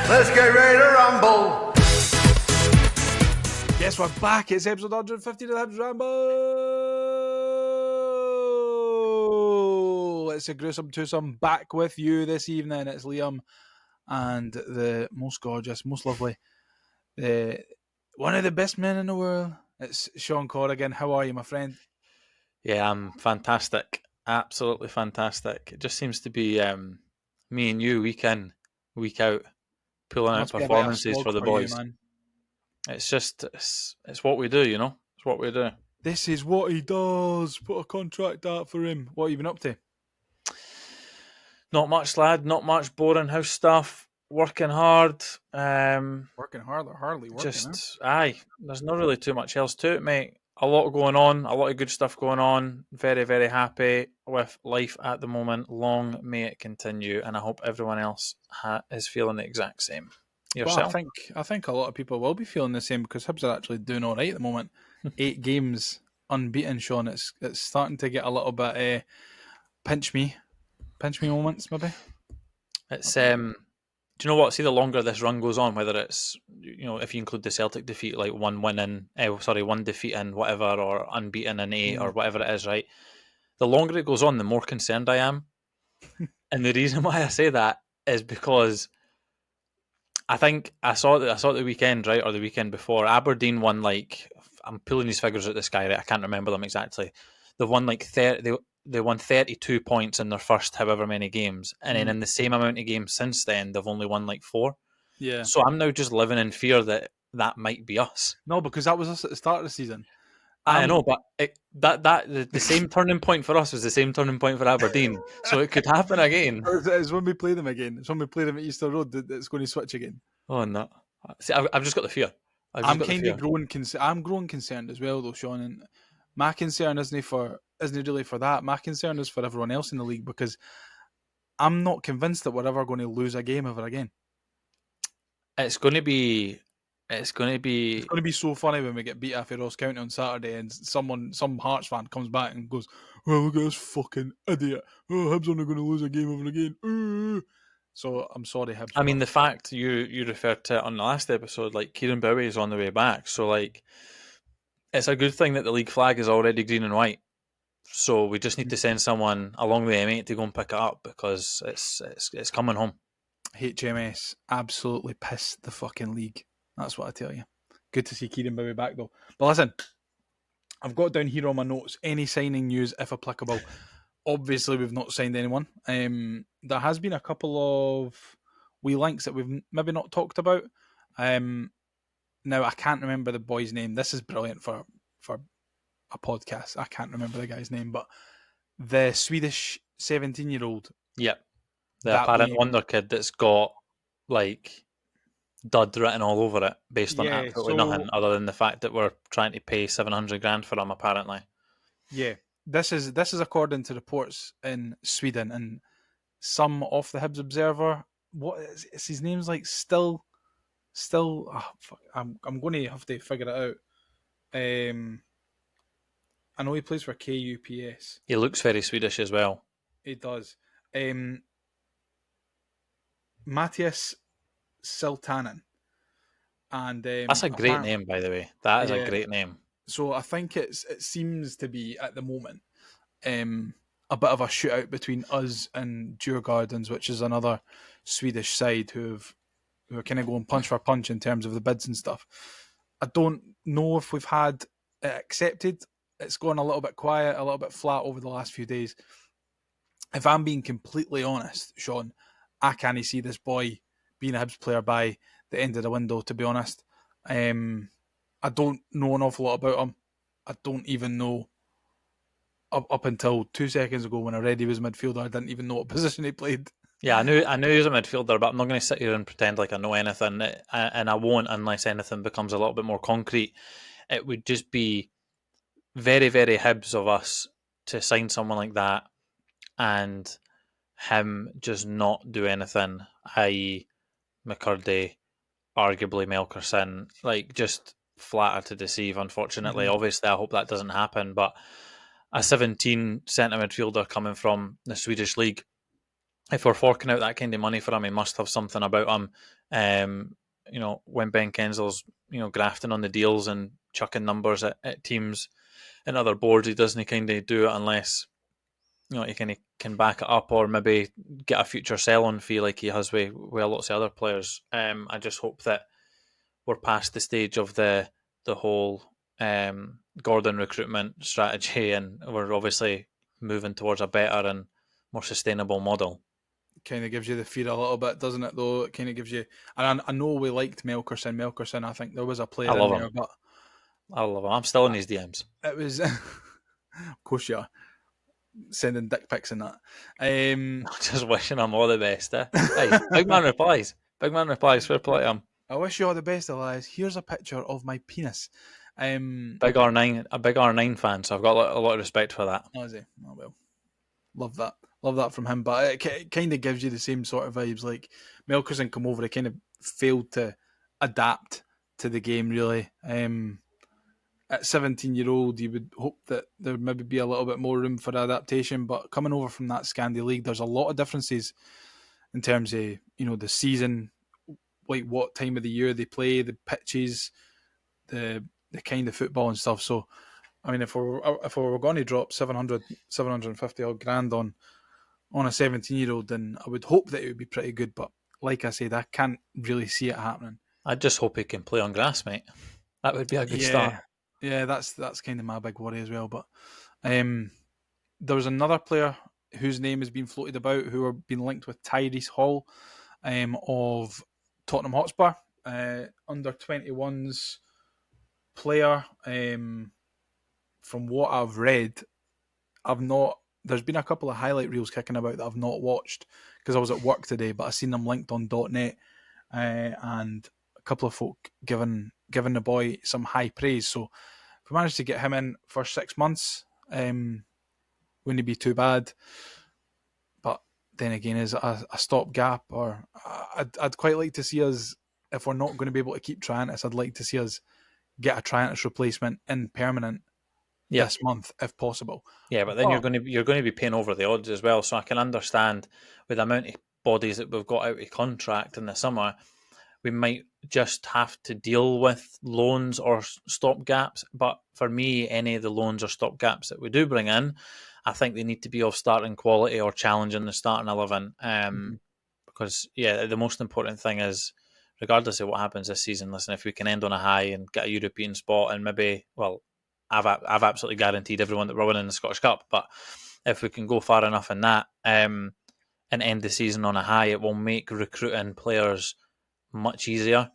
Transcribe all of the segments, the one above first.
Let's get ready to rumble. Yes, we're back. It's episode 150 of the Hibs Ramble. It's a gruesome twosome back with you this evening. It's Liam and the most gorgeous, most lovely, one of the best men in the world. It's Shaun again. How are you, my friend? Yeah, I'm fantastic. Absolutely fantastic. It just seems to be me and you week in, week out, pulling out performances for the boys. You, man. It's just, it's what we do, you know? It's what we do. This is what he does. Put a contract out for him. What have you been up to? Not much, lad. Not much boring house stuff. Working hard. Working hard or hardly working? Just, aye. There's not really too much else to it, mate. A lot going on. A lot of good stuff going on. Very, very happy with life at the moment. Long may it continue. And I hope everyone else is feeling the exact same. Yourself? Well, I think a lot of people will be feeling the same because Hibs are actually doing all right at the moment. 8 games unbeaten, Shaun. It's starting to get a little bit pinch me moments, maybe. It's do you know what? See, the longer this run goes on, whether it's, you know, if you include the Celtic defeat, like one defeat in whatever, or unbeaten in 8 or whatever it is, right? The longer it goes on, the more concerned I am. And the reason why I say that is because I think I saw the weekend, right, or the weekend before. Aberdeen won, like, I'm pulling these figures out the sky, right? I can't remember them exactly. They won like 30. They won 32 points in their first however many games, and then in the same amount of games since then, they've only won like 4. Yeah. So I'm now just living in fear that might be us. No, because that was us at the start of the season. I know, but the same turning point for us was the same turning point for Aberdeen, so it could happen again. It's when we play them again. It's when we play them at Easter Road that it's going to switch again. Oh no! See, I've just got the fear. I'm kind of growing. I'm growing concerned as well, though, Shaun. And my concern isn't really for that. My concern is for everyone else in the league because I'm not convinced that we're ever going to lose a game ever again. It's going to be so funny when we get beat after Ross County on Saturday and some Hearts fan comes back and goes, "Well, look at this fucking idiot. Oh, Hibs aren't going to lose a game ever again." So I'm sorry, Hibs. I mean, the fact you referred to it on the last episode, like Kieran Bowie is on the way back, so like it's a good thing that the league flag is already green and white. So we just need to send someone along the M8 to go and pick it up because it's coming home. HMS absolutely pissed the fucking league. That's what I tell you. Good to see Kieran Bowie back though. But listen, I've got down here on my notes any signing news if applicable. Obviously, we've not signed anyone. There has been a couple of wee links that we've maybe not talked about. Now, I can't remember the boy's name. This is brilliant for a podcast. I can't remember the guy's name, but the Swedish 17-year-old. Yep. The apparent wonder kid that's got, like, dud written all over it based on absolutely nothing other than the fact that we're trying to pay $700,000 for him, apparently. Yeah. This is according to reports in Sweden and some off the Hibs Observer. What is his name's like? Still. Oh, fuck, I'm going to have to figure it out. I know he plays for KUPS. He looks very Swedish as well. He does. Matthias Siltanen. And that's a great name, by the way. That is a great name. So I think it seems to be at the moment a bit of a shootout between us and Djurgårdens, which is another Swedish side who are kind of going punch for punch in terms of the bids and stuff. I don't know if we've had it accepted. It's gone a little bit quiet, a little bit flat over the last few days. If I'm being completely honest, Shaun, I can't see this boy being a Hibs player by the end of the window, to be honest. I don't know an awful lot about him. I don't even know, up until 2 seconds ago when I read he was a midfielder, I didn't even know what position he played. Yeah, I knew he was a midfielder, but I'm not going to sit here and pretend like I know anything, and I won't unless anything becomes a little bit more concrete. It would just be very, very Hibs of us to sign someone like that and him just not do anything, i.e. McCurdy, arguably Melkerson, like just flatter to deceive, unfortunately. Mm-hmm. Obviously, I hope that doesn't happen, but a 17 centre midfielder coming from the Swedish league if we're forking out that kind of money for him, he must have something about him. When Ben Kenzel's grafting on the deals and chucking numbers at teams and other boards, he doesn't kind of do it unless he kind of can back it up or maybe get a future sell-on fee like he has with lots of other players. I just hope that we're past the stage of the whole Gordon recruitment strategy, and we're obviously moving towards a better and more sustainable model. Kind of gives you the fear a little bit, doesn't it? Though it kind of gives you. And I know we liked Melkerson. I think there was a I player in love there, him. but I love him. I'm still in his DMs. it was. Of course, you are sending dick pics and that. Just wishing him all the best. Hey, big man replies. Big man replies. Fair play to him. I wish you all the best, Elias. Here's a picture of my penis. Big R9, a big R9 fan, so I've got a lot of respect for that. Oh, is he? Oh, well. Love that from him. But it kind of gives you the same sort of vibes. Like Melkerson come over, he kind of failed to adapt to the game, really. At 17-year-old, you would hope that there would maybe be a little bit more room for adaptation. But coming over from that Scandi league, there's a lot of differences in terms of the season, like what time of the year they play, the pitches, the kind of football and stuff. So, I mean, if we were going to drop 750 odd grand on a 17-year-old, then I would hope that it would be pretty good. But like I said, I can't really see it happening. I just hope he can play on grass, mate. That would be a good start. Yeah, that's kind of my big worry as well. But there was another player whose name has been floated about who are being linked with Tyrese Hall of Tottenham Hotspur, under 21s player. From what I've read, I've not. There's been a couple of highlight reels kicking about that I've not watched because I was at work today, but I seen them linked on .net, and a couple of folk giving the boy some high praise. So if we manage to get him in for 6 months, wouldn't it be too bad? But then again, is a stopgap, or I'd quite like to see us, if we're not going to be able to keep Triantis, I'd like to see us get a Triantis replacement in permanent this month if possible. Yeah, but then you're going to be paying over the odds as well. So I can understand with the amount of bodies that we've got out of contract in the summer, we might just have to deal with loans or stop gaps. But for me, any of the loans or stop gaps that we do bring in, I think they need to be of starting quality or challenging the starting 11. Because the most important thing is, regardless of what happens this season, listen, if we can end on a high and get a European spot and maybe, well, I've absolutely guaranteed everyone that we're winning the Scottish Cup. But if we can go far enough in that and end the season on a high, it will make recruiting players much easier,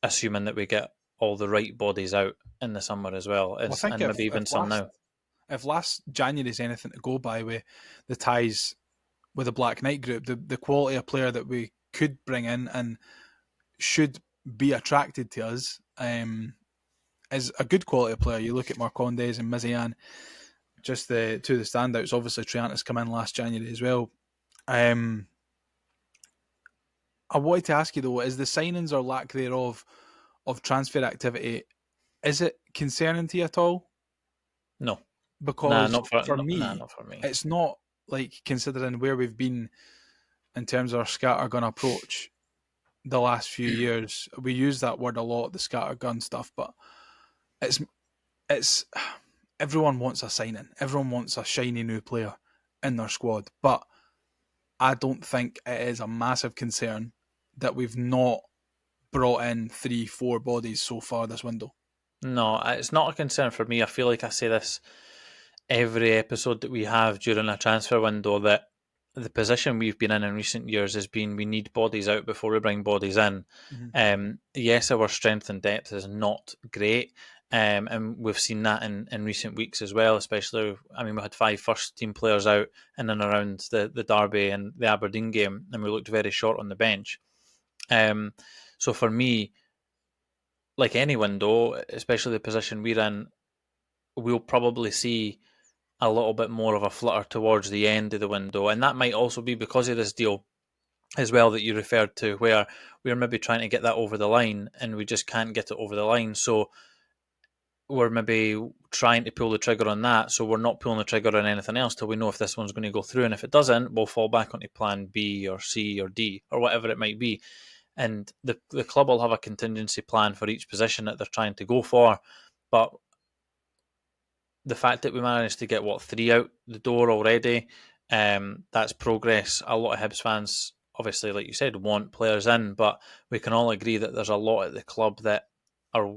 assuming that we get all the right bodies out in the summer as well, I think and maybe even some now. If last January is anything to go by with the ties with the Black Knight group, the quality of player that we could bring in and should be attracted to us is a good quality of player. You look at Marcondes and Mizian, just the two of the standouts. Obviously, Triantis come in last January as well. I wanted to ask you though, is the signings or lack thereof of transfer activity, is it concerning to you at all? No. Because not for me, not for me. It's not, like, considering where we've been in terms of our scattergun approach the last few years. We use that word a lot, the scattergun stuff, but it's everyone wants a signing. Everyone wants a shiny new player in their squad. But I don't think it is a massive concern that we've not brought in 3-4 bodies so far this window. No, it's not a concern for me. I feel like I say this every episode that we have during a transfer window, that the position we've been in recent years has been we need bodies out before we bring bodies in. Yes, our strength and depth is not great, and we've seen that in recent weeks as well, especially, I mean, we had 5 first team players out in and around the Derby and the Aberdeen game, and we looked very short on the bench. So for me, like any window, especially the position we're in, we'll probably see a little bit more of a flutter towards the end of the window. And that might also be because of this deal as well that you referred to, where we're maybe trying to get that over the line and we just can't get it over the line. So we're maybe trying to pull the trigger on that, so we're not pulling the trigger on anything else till we know if this one's going to go through. And if it doesn't, we'll fall back onto plan B or C or D or whatever it might be. And the club will have a contingency plan for each position that they're trying to go for. But the fact that we managed to get 3 out the door already, that's progress. A lot of Hibs fans, obviously, like you said, want players in, but we can all agree that there's a lot at the club that are,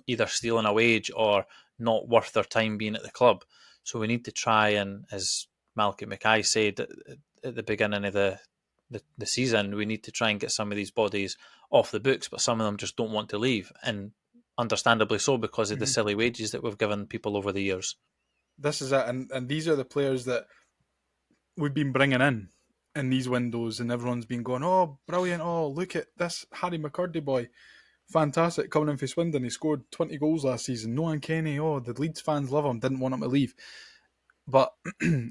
either stealing a wage or not worth their time being at the club. So we need to try and, as Malcolm Mackay said at the beginning of the season, we need to try and get some of these bodies off the books, but some of them just don't want to leave, and understandably so, because of the silly wages that we've given people over the years. This is it, and these are the players that we've been bringing in these windows, and everyone's been going, oh, brilliant, oh, look at this Harry McCurdy boy, fantastic, coming in for Swindon, he scored 20 goals last season, Noah Kenny, oh, the Leeds fans love him, didn't want him to leave. But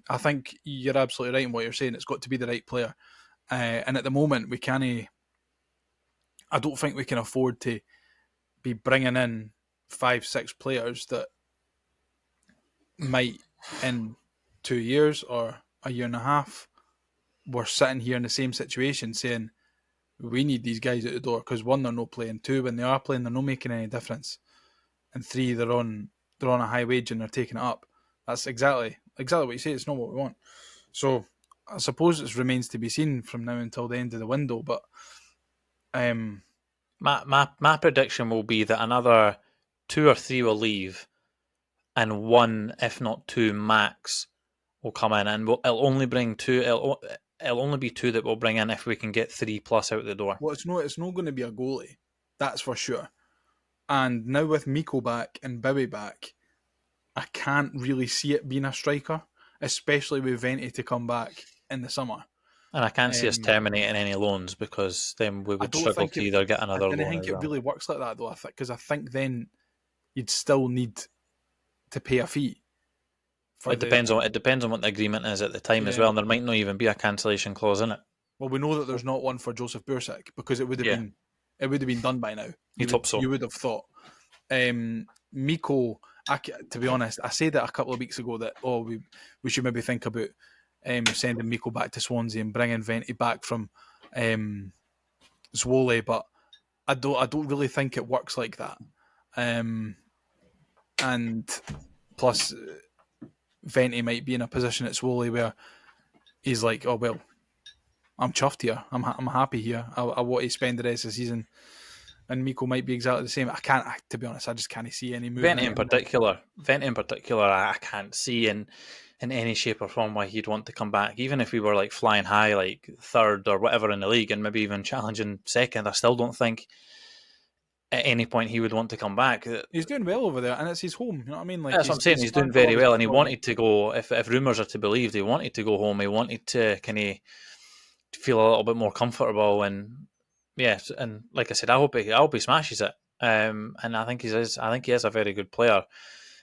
I think you're absolutely right in what you're saying, it's got to be the right player. And at the moment, I don't think we can afford to be bringing in 5-6 players that might, in 2 years or a year and a half, we're sitting here in the same situation saying we need these guys out the door because 1, they're not playing, 2, when they are playing, they're not making any difference, and 3, they're on a high wage and they're taking it up. That's exactly what you say. It's not what we want. So I suppose it remains to be seen from now until the end of the window. But my prediction will be that another 2 or 3 will leave, and 1, if not 2 max, will come in, and it'll only bring 2. It'll only be 2 that we'll bring in if we can get 3+ out the door. Well, it's not going to be a goalie, that's for sure. And now with Miko back and Bowie back, I can't really see it being a striker, especially with Venti to come back in the summer. And I can't see us terminating any loans, because then we would struggle to either get another loan. I think it really works like that, though, because I think then you'd still need to pay a fee. It depends on what the agreement is at the time as well, and there might not even be a cancellation clause in it. Well, we know that there's not one for Joseph Bursic, because it would have been done by now. You'd hope so. You would have thought. Miko, to be honest, I said that a couple of weeks ago that we should maybe think about sending Miko back to Swansea and bringing Venti back from Zwolle, but I don't really think it works like that. And plus, Venti might be in a position at Zwolle where he's like, oh well, I'm chuffed here. I'm happy here. I want to spend the rest of the season. And Miko might be exactly the same. To be honest, I just can't see any movement. Venti in particular, I can't see in any shape or form why he'd want to come back. Even if we were like flying high, like 3rd or whatever in the league, and maybe even challenging 2nd, I still don't think at any point he would want to come back. He's doing well over there, and it's his home. You know what I mean? That's what I'm saying. He's doing very well, and he wanted to go. If rumours are to be believed, he wanted to go home. He wanted to kind of feel a little bit more comfortable, and yes, and like I said, I hope he smashes it. And I think he is a very good player.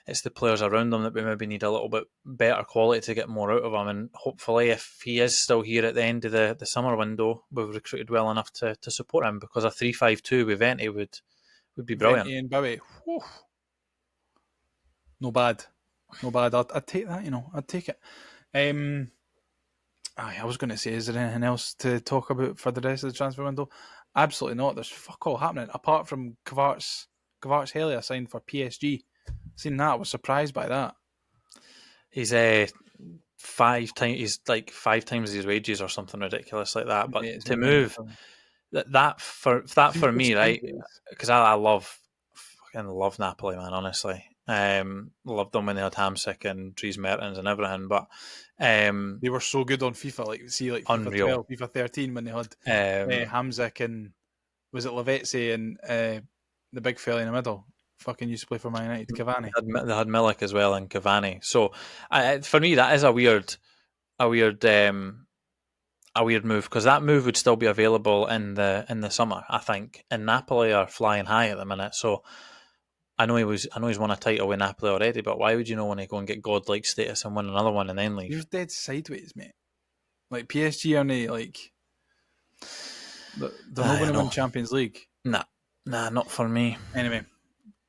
It's the players around him that we maybe need a little bit better quality to get more out of him. And hopefully, if he is still here at the end of the summer window, we've recruited well enough to support him, because a 3-5-2 with Venti would be brilliant. Venti and Bowie, no bad. I'd take that. I'd take it. I was going to say, is there anything else to talk about for the rest of the transfer window? Absolutely not. There's fuck all happening apart from Kvaratskhelia signed for PSG. Seen that, I was surprised by that. He's 5 times. He's like 5 times his wages or something ridiculous like that. But to move that for me, right? Because I fucking love Napoli, man. Honestly, loved them when they had Hamsik and Dries Mertens and everything. But they were so good on FIFA. Like FIFA unreal. 12, FIFA 13 when they had Hamsik and was it Lavezzi and the big fella in the middle. Fucking used to play for Man United, Cavani. They had Milik as well and Cavani. So for me, that is a weird move, because that move would still be available in the summer, I think. And Napoli are flying high at the minute, so I know he's won a title with Napoli already. But why would you not want to go and get godlike status and win another one and then leave? You're dead sideways, mate. Like PSG are like they're not going to win Champions League. Nah, not for me. Anyway,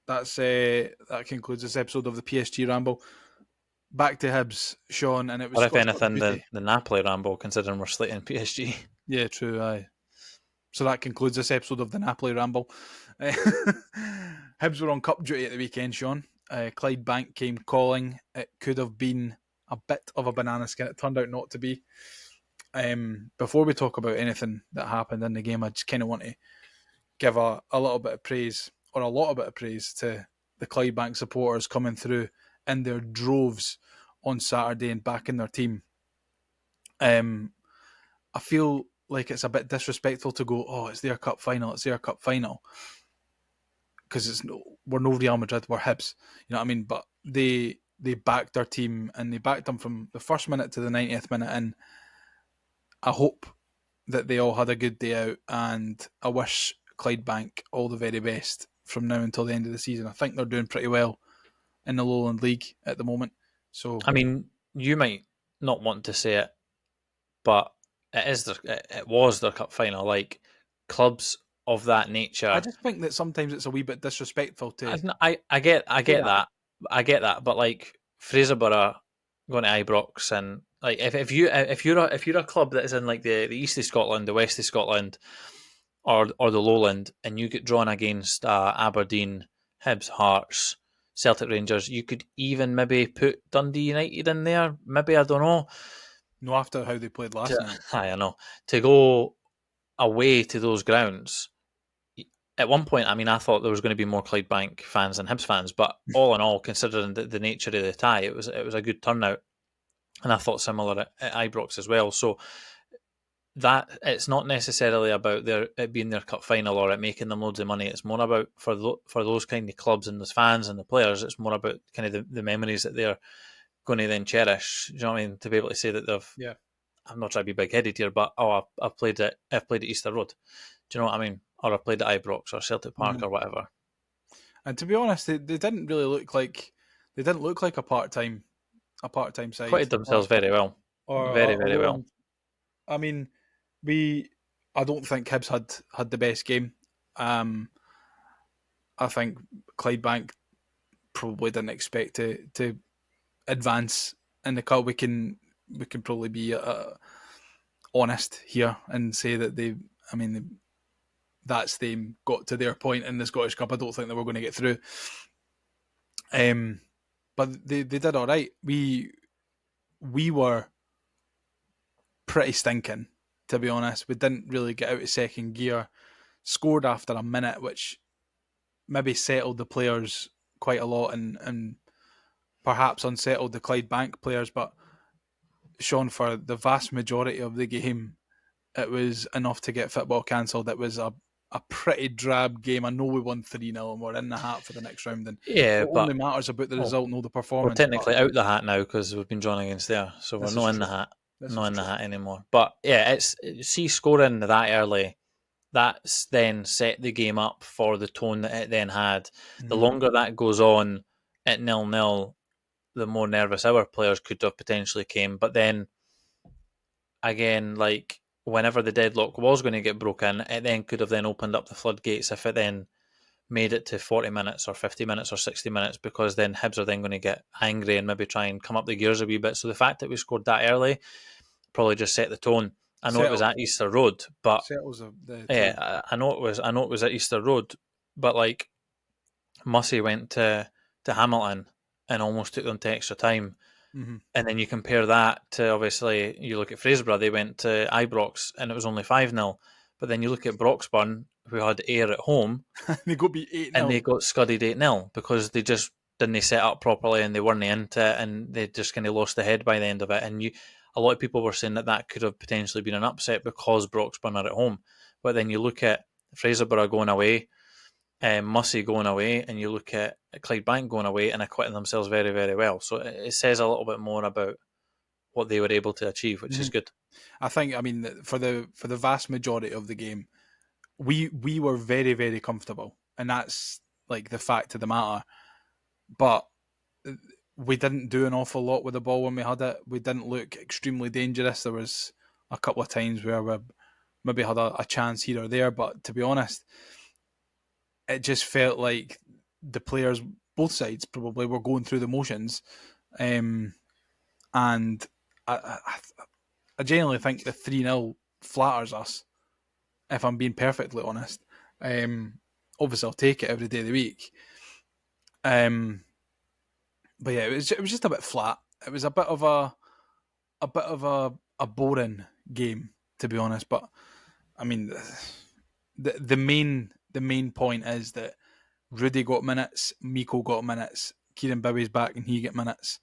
that concludes this episode of the PSG Ramble. Back to Hibs, Shaun, and it was Or if Scottish Cup anything, duty. the Napoli Ramble, considering we're slating PSG. Yeah, true. Aye. So that concludes this episode of the Napoli Ramble. Hibs were on cup duty at the weekend, Shaun. Clydebank came calling. It could have been a bit of a banana skin. It turned out not to be. Before we talk about anything that happened in the game, I just kind of want to give a little bit of praise, or a lot of bit of praise, to the Clydebank supporters coming through in their droves on Saturday and backing their team. I feel like it's a bit disrespectful to go, oh, it's their cup final, because we're no Real Madrid, we're Hibs, you know what I mean? But they backed their team, and they backed them from the first minute to the 90th minute, and I hope that they all had a good day out, and I wish Clydebank all the very best from now until the end of the season. I think they're doing pretty well in the Lowland League at the moment. So I mean, you might not want to say it, but it was their cup final. Like, clubs of that nature, I just think that sometimes it's a wee bit disrespectful to I get say that. that. I get that, but like Fraserburgh going to Ibrox, and like if you're a club that is in like the east of Scotland, the west of Scotland, or the Lowland, and you get drawn against Aberdeen, Hibs, Hearts, Celtic, Rangers, you could even maybe put Dundee United in there. Maybe, I don't know. No, after how they played last night. I know, to go away to those grounds. At one point, I mean, I thought there was going to be more Clydebank fans than Hibs fans, but all in all, considering the nature of the tie, it was a good turnout, and I thought similar at Ibrox as well. So that it's not necessarily about it being their cup final or it making them loads of money. It's more about for those kind of clubs and those fans and the players. It's more about kind of the memories that they're going to then cherish. Do you know what I mean? To be able to say that they've, Yeah. I'm not trying to be big headed here, but I've played at Easter Road. Do you know what I mean? Or I played at Ibrox or Celtic Park or whatever. And to be honest, they didn't really look like a part-time side. Acquitted themselves very well, Or very very well. I mean, I don't think Hibs had the best game. I think Clydebank probably didn't expect to advance in the cup. We can probably be honest here and say that that's them got to their point in the Scottish Cup. I don't think they were going to get through. But they did all right. We were pretty stinking, to be honest. We didn't really get out of second gear. Scored after a minute, which maybe settled the players quite a lot and perhaps unsettled the Clydebank players. But Shaun, for the vast majority of the game, it was enough to get football cancelled. It was a pretty drab game. I know we won 3-0 and we're in the hat for the next round. And Yeah, what but only matters about the result, no the performance. we're technically out the hat now because we've been drawn against there, so we're not in the hat, not in the hat anymore. But yeah, see scoring that early. That's then set the game up for the tone that it then had. The longer that goes on at 0-0, the more nervous our players could have potentially came. But then again, like whenever the deadlock was going to get broken, it then could have then opened up the floodgates if it then made it to 40 minutes or 50 minutes or 60 minutes, because then Hibs are then going to get angry and maybe try and come up the gears a wee bit. So the fact that we scored that early probably just set the tone. I know it was at Easter Road, but yeah, I know it was at Easter Road, but like Mussey went to Hamilton and almost took them to extra time. And then you compare that to, obviously, you look at Fraserburgh, they went to Ibrox and it was only 5-0. But then you look at Broxburn, who had Ayr at home, they got beat 8-0. And they got scudded 8-0 because they just didn't set up properly and they weren't into it and they just kind of lost the head by the end of it. And a lot of people were saying that could have potentially been an upset because Broxburn are at home. But then you look at Fraserburgh going away, Mussey going away, and you look at Clydebank going away and acquitting themselves very, very well. So it says a little bit more about what they were able to achieve, which is good. I think, for the vast majority of the game, we were very, very comfortable, and that's like the fact of the matter. But we didn't do an awful lot with the ball when we had it. We didn't look extremely dangerous. There was a couple of times where we maybe had a chance here or there, but to be honest, it just felt like the players, both sides probably, were going through the motions, and I genuinely think the 3-0 flatters us. If I'm being perfectly honest, obviously I'll take it every day of the week. But yeah, it was just a bit flat. It was a bit of a boring game, to be honest. But I mean, the main point is that Rudy got minutes, Miko got minutes, Kieran Bowie's back and he got minutes.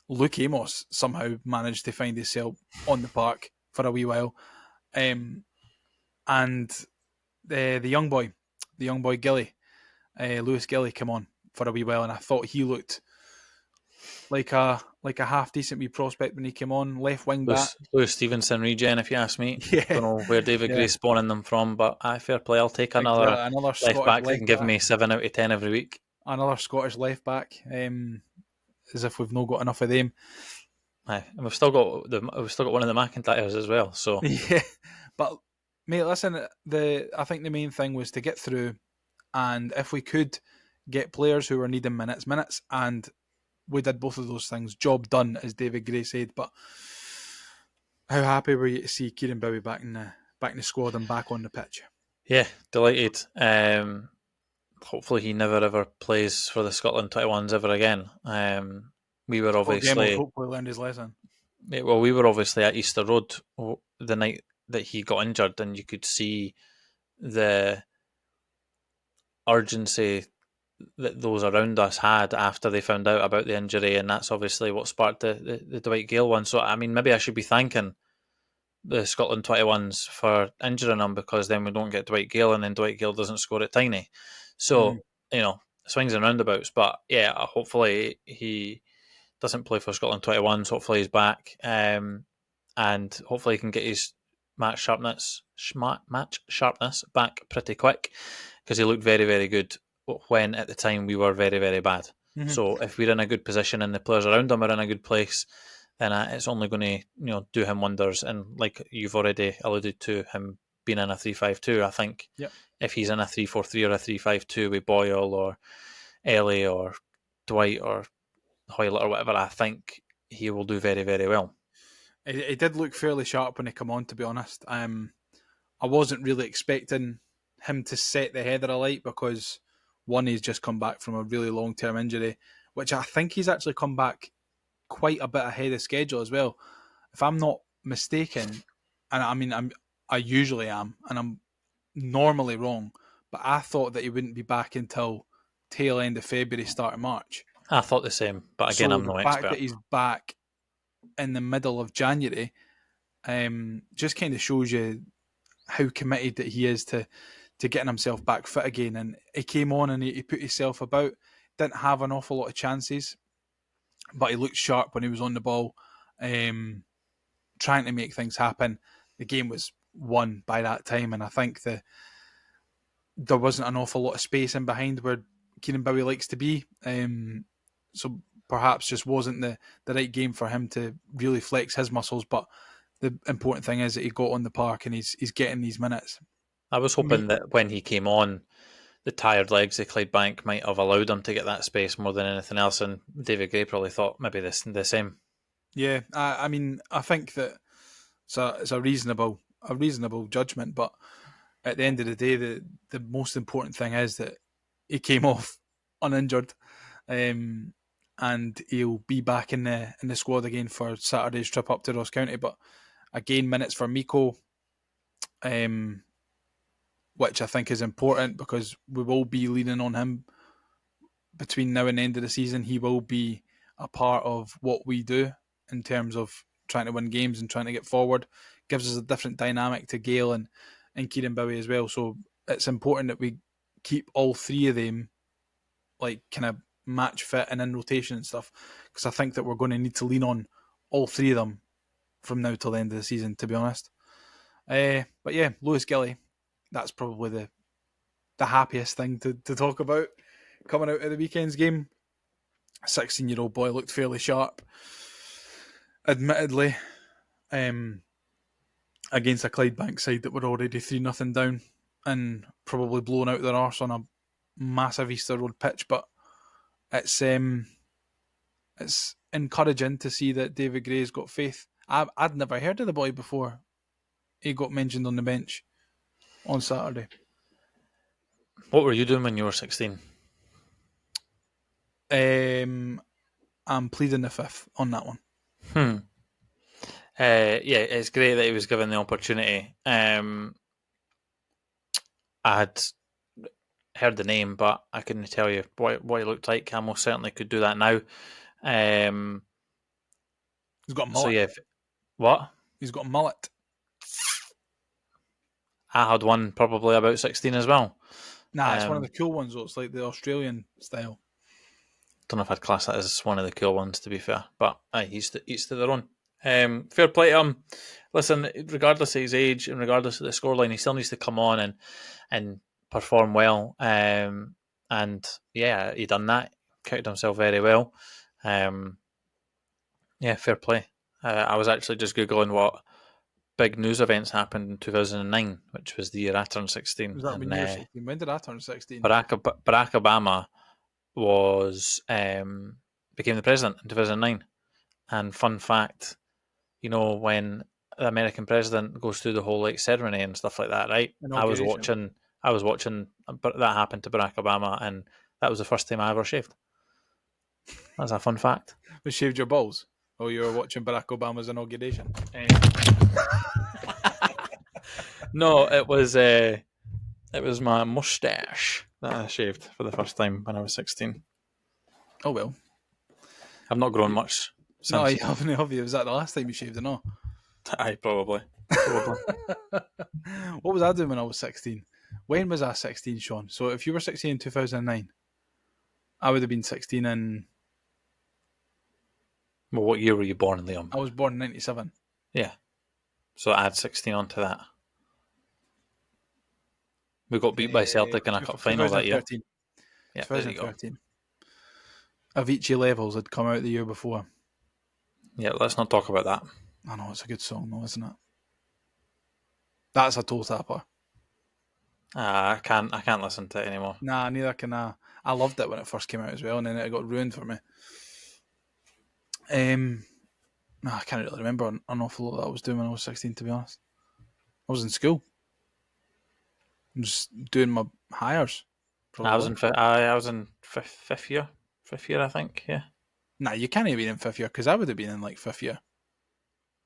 Luke Amos somehow managed to find himself on the park for a wee while, and the young boy Gilly, Lewis Gilly, came on for a wee while, and I thought he looked like a half decent wee prospect when he came on, left wing back. Lewis Stevenson regen, if you ask me. Yeah, Don't know where David yeah. Gray's spawning them from, but fair play. I'll take another Exactly. Another left Scottish back that can give me 7 out of 10 every week. Another Scottish left back, as if we've not got enough of them. Aye, and we've still got one of the McIntyres as well. So Yeah, but mate, listen, I think the main thing was to get through, and if we could get players who were needing minutes, and we did both of those things. Job done, as David Gray said. But how happy were you to see Kieran Bowie back in the squad and back on the pitch? yeah, delighted. Hopefully he never ever plays for the Scotland 21s ever again. We were obviously hopefully learned his lesson. Well, we were obviously at Easter Road the night that he got injured, and you could see the urgency that those around us had after they found out about the injury, and that's obviously what sparked the Dwight Gale one. So, I mean, maybe I should be thanking the Scotland 21s for injuring him, because then we don't get Dwight Gale, and then Dwight Gale doesn't score at Tiny. So, swings and roundabouts. But yeah, hopefully he doesn't play for Scotland 21s. Hopefully he's back, and hopefully he can get his match sharpness back pretty quick, because he looked very, very good when at the time we were very, very bad. Mm-hmm. So if we're in a good position and the players around him are in a good place, then it's only going to do him wonders. And like you've already alluded to, him being in a 3-5-2, I think if he's in a 3-4-3 or a 3-5-2 with Boyle or Ellie or Dwight or Hoylett or whatever, I think he will do very, very well. He did look fairly sharp when he came on, to be honest. I wasn't really expecting him to set the header alight, because one, he's just come back from a really long-term injury, which I think he's actually come back quite a bit ahead of schedule as well. If I'm not mistaken, and I mean I usually am, and I'm normally wrong, but I thought that he wouldn't be back until tail end of February, start of March. I thought the same, but again, I'm no expert. The fact that he's back in the middle of January just kind of shows you how committed that he is to getting himself back fit again. And he came on and he put himself about, didn't have an awful lot of chances, but he looked sharp when he was on the ball, trying to make things happen. The game was won by that time, and I think there wasn't an awful lot of space in behind where Kieran Bowie likes to be. So perhaps just wasn't the right game for him to really flex his muscles. But the important thing is that he got on the park and he's getting these minutes. I was hoping that when he came on, the tired legs of Clydebank might have allowed him to get that space more than anything else, and David Gray probably thought maybe the same. Yeah, I mean, I think that it's a reasonable judgment, but at the end of the day, the most important thing is that he came off uninjured, and he'll be back in the squad again for Saturday's trip up to Ross County. But again, minutes for Miko, which I think is important, because we will be leaning on him between now and the end of the season. He will be a part of what we do in terms of trying to win games and trying to get forward. Gives us a different dynamic to Gale and Kieran Bowie as well. So it's important that we keep all three of them like kind of match fit and in rotation and stuff, because I think that we're going to need to lean on all three of them from now till the end of the season, to be honest. But yeah, Lewis Gilly, that's probably the happiest thing to talk about coming out of the weekend's game. 16-year-old boy looked fairly sharp, admittedly, against a Clydebank side that were already 3-0 down and probably blown out their arse on massive Easter Road pitch, but it's encouraging to see that David Gray's got faith. I'd never heard of the boy before he got mentioned on the bench on Saturday. What were you doing when you were 16? I'm pleading the fifth on that one. Yeah, it's great that he was given the opportunity. I had heard the name, but I couldn't tell you what he looked like. I most certainly could do that now. He's got a mullet. So yeah, what? He's got a mullet. I had one probably about 16 as well. Nah, it's one of the cool ones though. It's like the Australian style. Don't know if I'd class that as one of the cool ones, to be fair, but each to their own. Fair play to him. Listen, regardless of his age and regardless of the scoreline, he still needs to come on and perform well. And yeah, he done that. Carried himself very well. Yeah, fair play. I was actually just Googling what big news events happened in 2009, which was the year I turned 16. Was that when you were 16? When did I turn 16? Barack Obama was became the president in 2009. And fun fact, you know, when the American president goes through the whole like ceremony and stuff like that, right? I was watching that happen to Barack Obama, and that was the first time I ever shaved. That's a fun fact. You shaved your balls? Oh, you were watching Barack Obama's inauguration? No, it was my mustache that I shaved for the first time when I was 16. Oh well. I've not grown much since. No, you haven't, have you? Was that the last time you shaved or not? Aye, probably. What was I doing when I was 16? When was I 16, Shaun? So if you were 16 in 2009, I would have been 16 in... Well, what year were you born, Liam? I was born in 97. Yeah. So add 16 onto that. We got beat by Celtic in a cup final that year. Yeah, 2013. Avicii Levels had come out the year before. Yeah, let's not talk about that. I know, it's a good song though, isn't it? That's a toe tapper. I can't listen to it anymore. Nah, neither can I. I loved it when it first came out as well, and then it got ruined for me. I can't really remember an awful lot that I was doing when I was 16, to be honest. I was in school. I'm just doing my hires. Probably. I was in fifth year, I think. Yeah. Nah, you can't have been in fifth year because I would have been in like fifth year.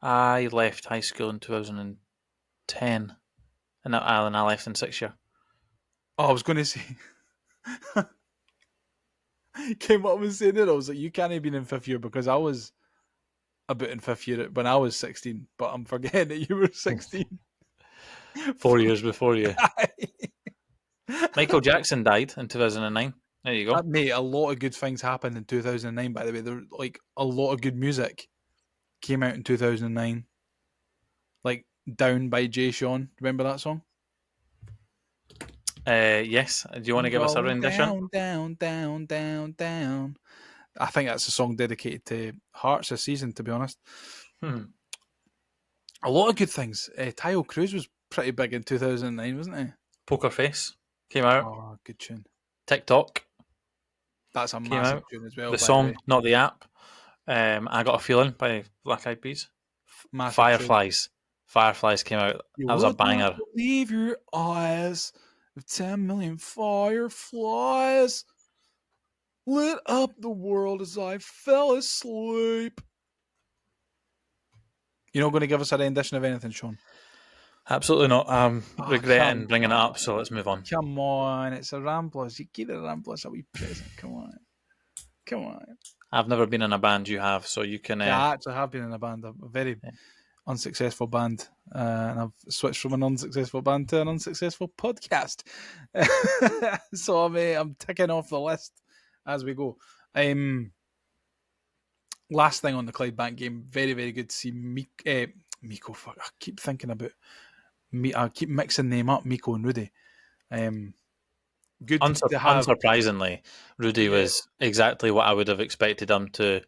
I left high school in 2010, and I left in sixth year. Oh, I was going to say. Came up and saying it. I was like, you can't have been in fifth year because I was about in fifth year when I was 16, but I'm forgetting that you were 16. 4 years before you. Michael Jackson died in 2009. There you go. Mate, a lot of good things happened in 2009, by the way. There were like a lot of good music came out in 2009. Like Down by Jay Shaun. Remember that song? Yes. Do you want to give us a rendition? Down. I think that's a song dedicated to Hearts this season, to be honest. A lot of good things. Tayo Cruz was pretty big in 2009, wasn't he? Poker Face came out. Oh, good tune. TikTok. That's a massive tune as well. The song, not the app. I Got a Feeling by Black Eyed Peas. Fireflies. Tune. Fireflies came out. That was a banger. Leave your eyes with 10 million fireflies lit up the world as I fell asleep. You're not going to give us a rendition of anything, Shaun? Absolutely not. I'm regretting bringing it up, so let's move on. Come on, it's a Ramblers. You give the Ramblers a wee present. Come on. I've never been in a band. You have, so you can... Yeah, I actually have been in a band. A very unsuccessful band. And I've switched from an unsuccessful band to an unsuccessful podcast. So I'm ticking off the list as we go. Last thing on the Clydebank game, very, very good to see Miko. Fuck, I keep thinking about I keep mixing them up, Miko and Rudy. Good to have. Unsurprisingly, Rudy was exactly what I would have expected him to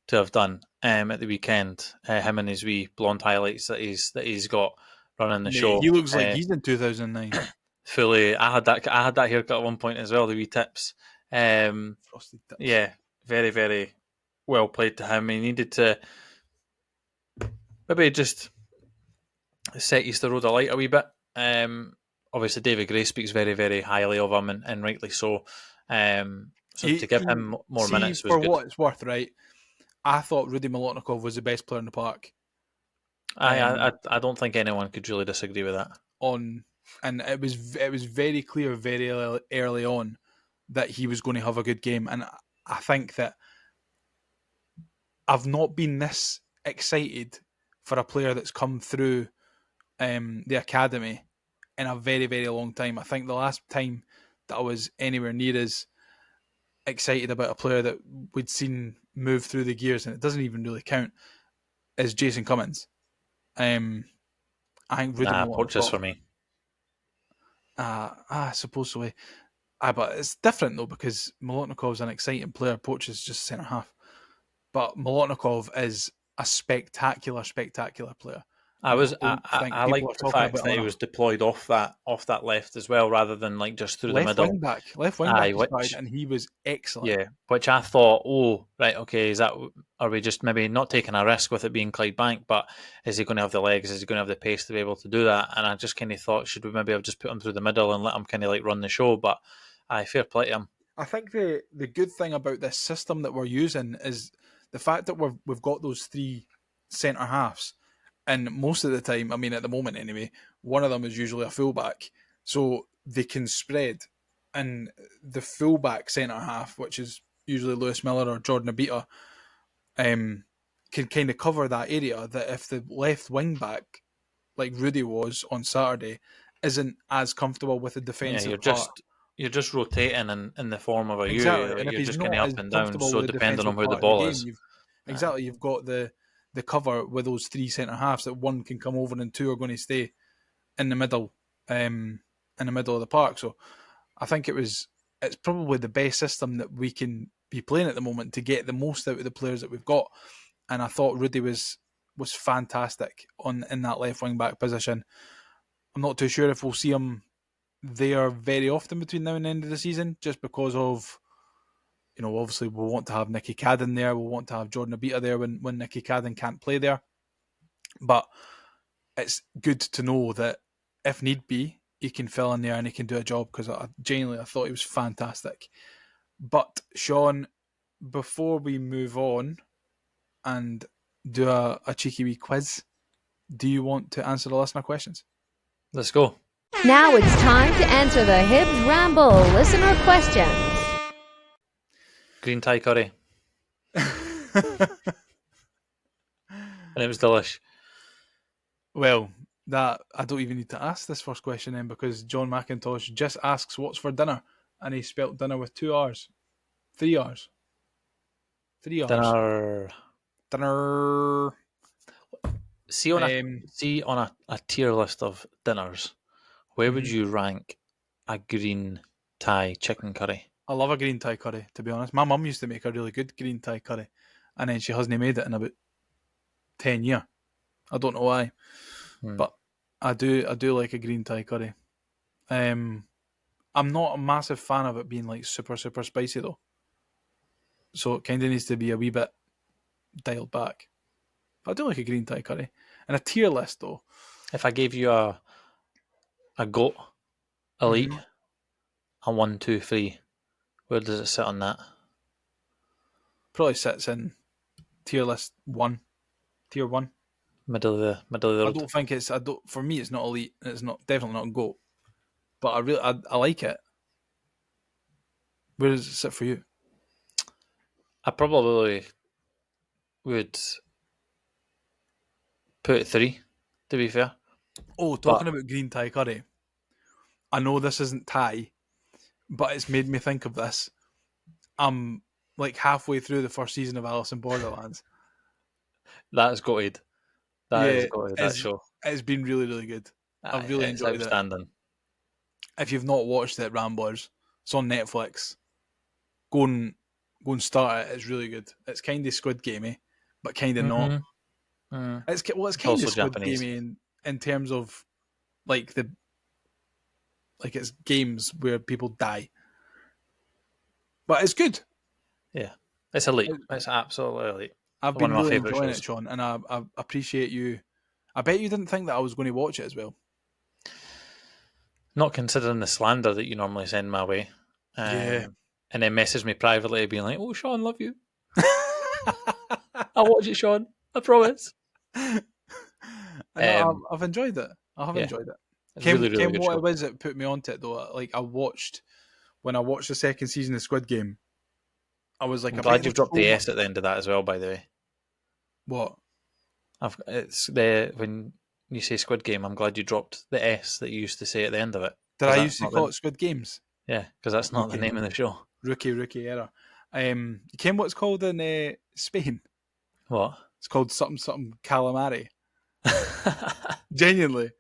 have done at the weekend. Him and his wee blonde highlights that he's got running the show. He looks like he's in 2009. fully. I had that haircut at one point as well. The wee tips. Frosted tips. Yeah, very very well played to him. He needed to maybe just set Easter Road alight a wee bit. Obviously, David Gray speaks very very highly of him, and rightly so. So to give him more See, minutes was for good. what it's worth, right? I thought Rudy Molotnikov was the best player in the park. I don't think anyone could really disagree with that. And it was very clear very early on that he was going to have a good game, and I think that I've not been this excited for a player that's come through the academy in a very very long time. I think the last time that I was anywhere near as excited about a player that we'd seen move through the gears, and it doesn't even really count, is Jason Cummins. I think Rudy Porteous Molotnikov. for me. I suppose so. But it's different though because Molotnikov's an exciting player. Poch is just centre half, but Molotnikov is a spectacular player. I don't think people are liked the talking fact about that him he was deployed off that left as well, rather than like just through the left wing middle. back. He started, and he was excellent. Yeah, which I thought, oh, right, okay, are we just maybe not taking a risk with it being Clydebank, but is he going to have the legs? Is he going to have the pace to be able to do that? And I just kind of thought, should we maybe have just put him through the middle and let him kind of like run the show? But fair play to him. I think the good thing about this system that we're using is the fact that we've got those three centre halves, and most of the time, I mean, at the moment anyway, one of them is usually a fullback, so they can spread, and the fullback centre half, which is usually Lewis Miller or Jordan Abita, can kind of cover that area. That if the left wing back, like Rudy was on Saturday, isn't as comfortable with the Yeah, defensive part. you're just rotating in the form of a U. Exactly, and if You're he's just kind of not as up and down, comfortable so with the depending on defensive where the part of the ball game, is. you've got the cover with those three centre halves that one can come over and two are going to stay in the middle, in the middle of the park. So I think it's probably the best system that we can be playing at the moment to get the most out of the players that we've got. And I thought Rudy was fantastic in that left wing back position. I'm not too sure if we'll see him there very often between now and the end of the season, just because of, obviously we'll want to have Nicky Cadden there, we'll want to have Jordan Abita there when Nicky Cadden can't play there. But it's good to know that if need be, he can fill in there and he can do a job, because genuinely I thought he was fantastic. But Shaun, before we move on and do a cheeky wee quiz, do you want to answer the listener questions? Let's go. Now it's time to answer the Hibs Ramble listener questions. Green Thai curry. And it was delish. Well, that I don't even need to ask this first question then, because John McIntosh just asks what's for dinner, and he spelt dinner with 2 R's. 3 R's. 3 R's. Dinner. See on a tier list of dinners, where would you rank a green Thai chicken curry? I love a green Thai curry, to be honest. My mum used to make a really good green Thai curry, and then she hasn't made it in about 10 years. I don't know why, but I do like a green Thai curry. I'm not a massive fan of it being like super, super spicy though. So it kind of needs to be a wee bit dialed back. But I do like a green Thai curry. And a tier list though. If I gave you a goat elite, a 1, 2, 3, where does it sit on that? Probably sits in tier list 1. Tier 1. Middle of the road. I don't think for me it's not elite. It's not definitely not goat. But I like it. Where does it sit for you? I probably would put 3, to be fair. Oh, talking about green Thai curry. I know this isn't Thai, but it's made me think of this. I'm like halfway through the first season of Alice in Borderlands. That's goated. That is goated, that show. It's been really, really good. I've really enjoyed it. Outstanding. If you've not watched it, Ramblers, it's on Netflix. Go and start it. It's really good. It's kind of Squid Gamey, but kind of not. It's kind of Squid Gamey in terms of like the like it's games where people die. But it's good. Yeah, it's elite. It's absolutely elite. I've One been of my really favourite enjoying shows. it, Sean, and I appreciate you. I bet you didn't think that I was going to watch it as well. Not considering the slander that you normally send my way. Yeah. And then message me privately being like, "Oh, Sean, love you. I'll watch it, Sean. I promise." I know, Um, I've enjoyed it. I have yeah. enjoyed it. It's a really, really Came good what show. it was that put me onto it though. Like when I watched the second season of Squid Game, I was like, I'm I bet glad you've there's dropped so the much. S at the end of that as well, by the way. What? It's when you say Squid Game, I'm glad you dropped the S that you used to say at the end of it. Did I used to call it Squid Games? Yeah, because that's not the Okay. name of the show. Rookie error. You came what it's called in Spain? What? It's called something calamari. Genuinely,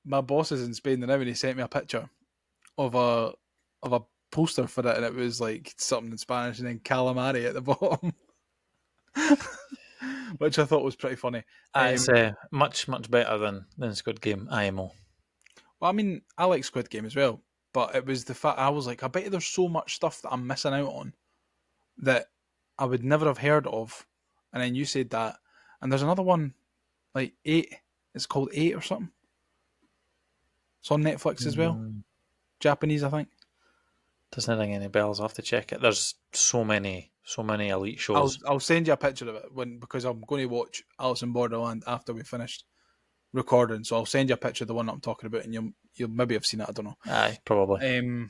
my boss is in Spain now, and he sent me a picture of a poster for it, and it was like something in Spanish and then calamari at the bottom, which I thought was pretty funny. It's much, much better than Squid Game IMO. Well, I mean, I like Squid Game as well, but it was the fact I was like, I bet you there's so much stuff that I'm missing out on that I would never have heard of, and then you said that, and there's another one like 8. It's called 8 or something. It's on Netflix as well. Japanese, I think. Doesn't ring any bells. I'll have to check it. There's so many elite shows. I'll send you a picture of it because I'm going to watch Alice in Borderland after we finished recording. So I'll send you a picture of the one that I'm talking about, and you'll maybe have seen it. I don't know. Aye, probably.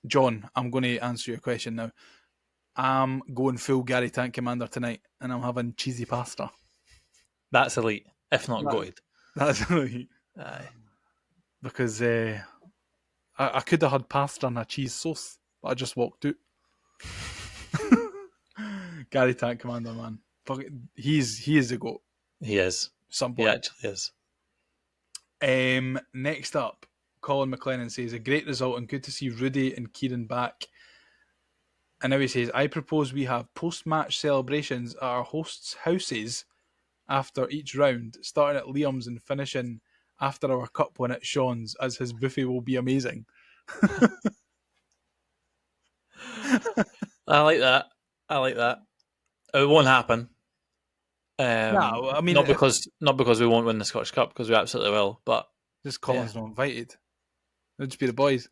John, I'm going to answer your question now. I'm going full Gary Tank Commander tonight, and I'm having cheesy pasta. That's elite, if not goated. That's elite. Aye. Because I could have had pasta and a cheese sauce, but I just walked out. Gary Tank Commander, man. He is a goat. He is. Some He point. actually is. Next up, Colin McLennan says, a great result and good to see Rudy and Kieran back. And now he says, I propose we have post-match celebrations at our hosts' houses after each round, starting at Liam's and finishing after our cup win at Shaun's, as his buffet will be amazing. I like that. It won't happen. No, I mean, not because we won't win the Scottish Cup, because we absolutely will. But just Colin's not invited. It'll just be the boys.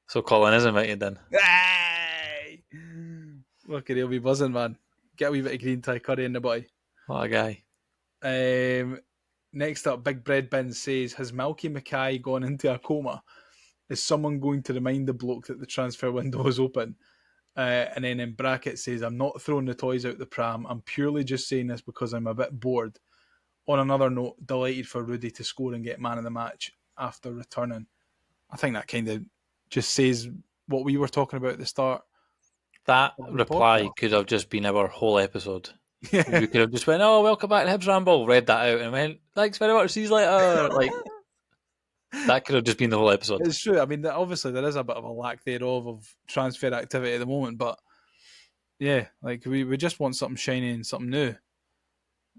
So Colin is invited then. Hey! Look at he'll be buzzing, man. Get a wee bit of green tie curry in the boy. What a guy. Next up, Big Bread Bin says, has Malky Mackay gone into a coma? Is someone going to remind the bloke that the transfer window is open? And then in brackets says, I'm not throwing the toys out the pram. I'm purely just saying this because I'm a bit bored. On another note, delighted for Rudy to score and get man of the match after returning. I think that kind of just says what we were talking about at the start. That reply could have just been our whole episode. Yeah. We could have just went, oh, welcome back to Hibs Ramble, read that out and went, thanks very much, see you later. Like, that could have just been the whole episode. It's true. I mean, obviously there is a bit of a lack thereof of transfer activity at the moment, but yeah, like we just want something shiny and something new.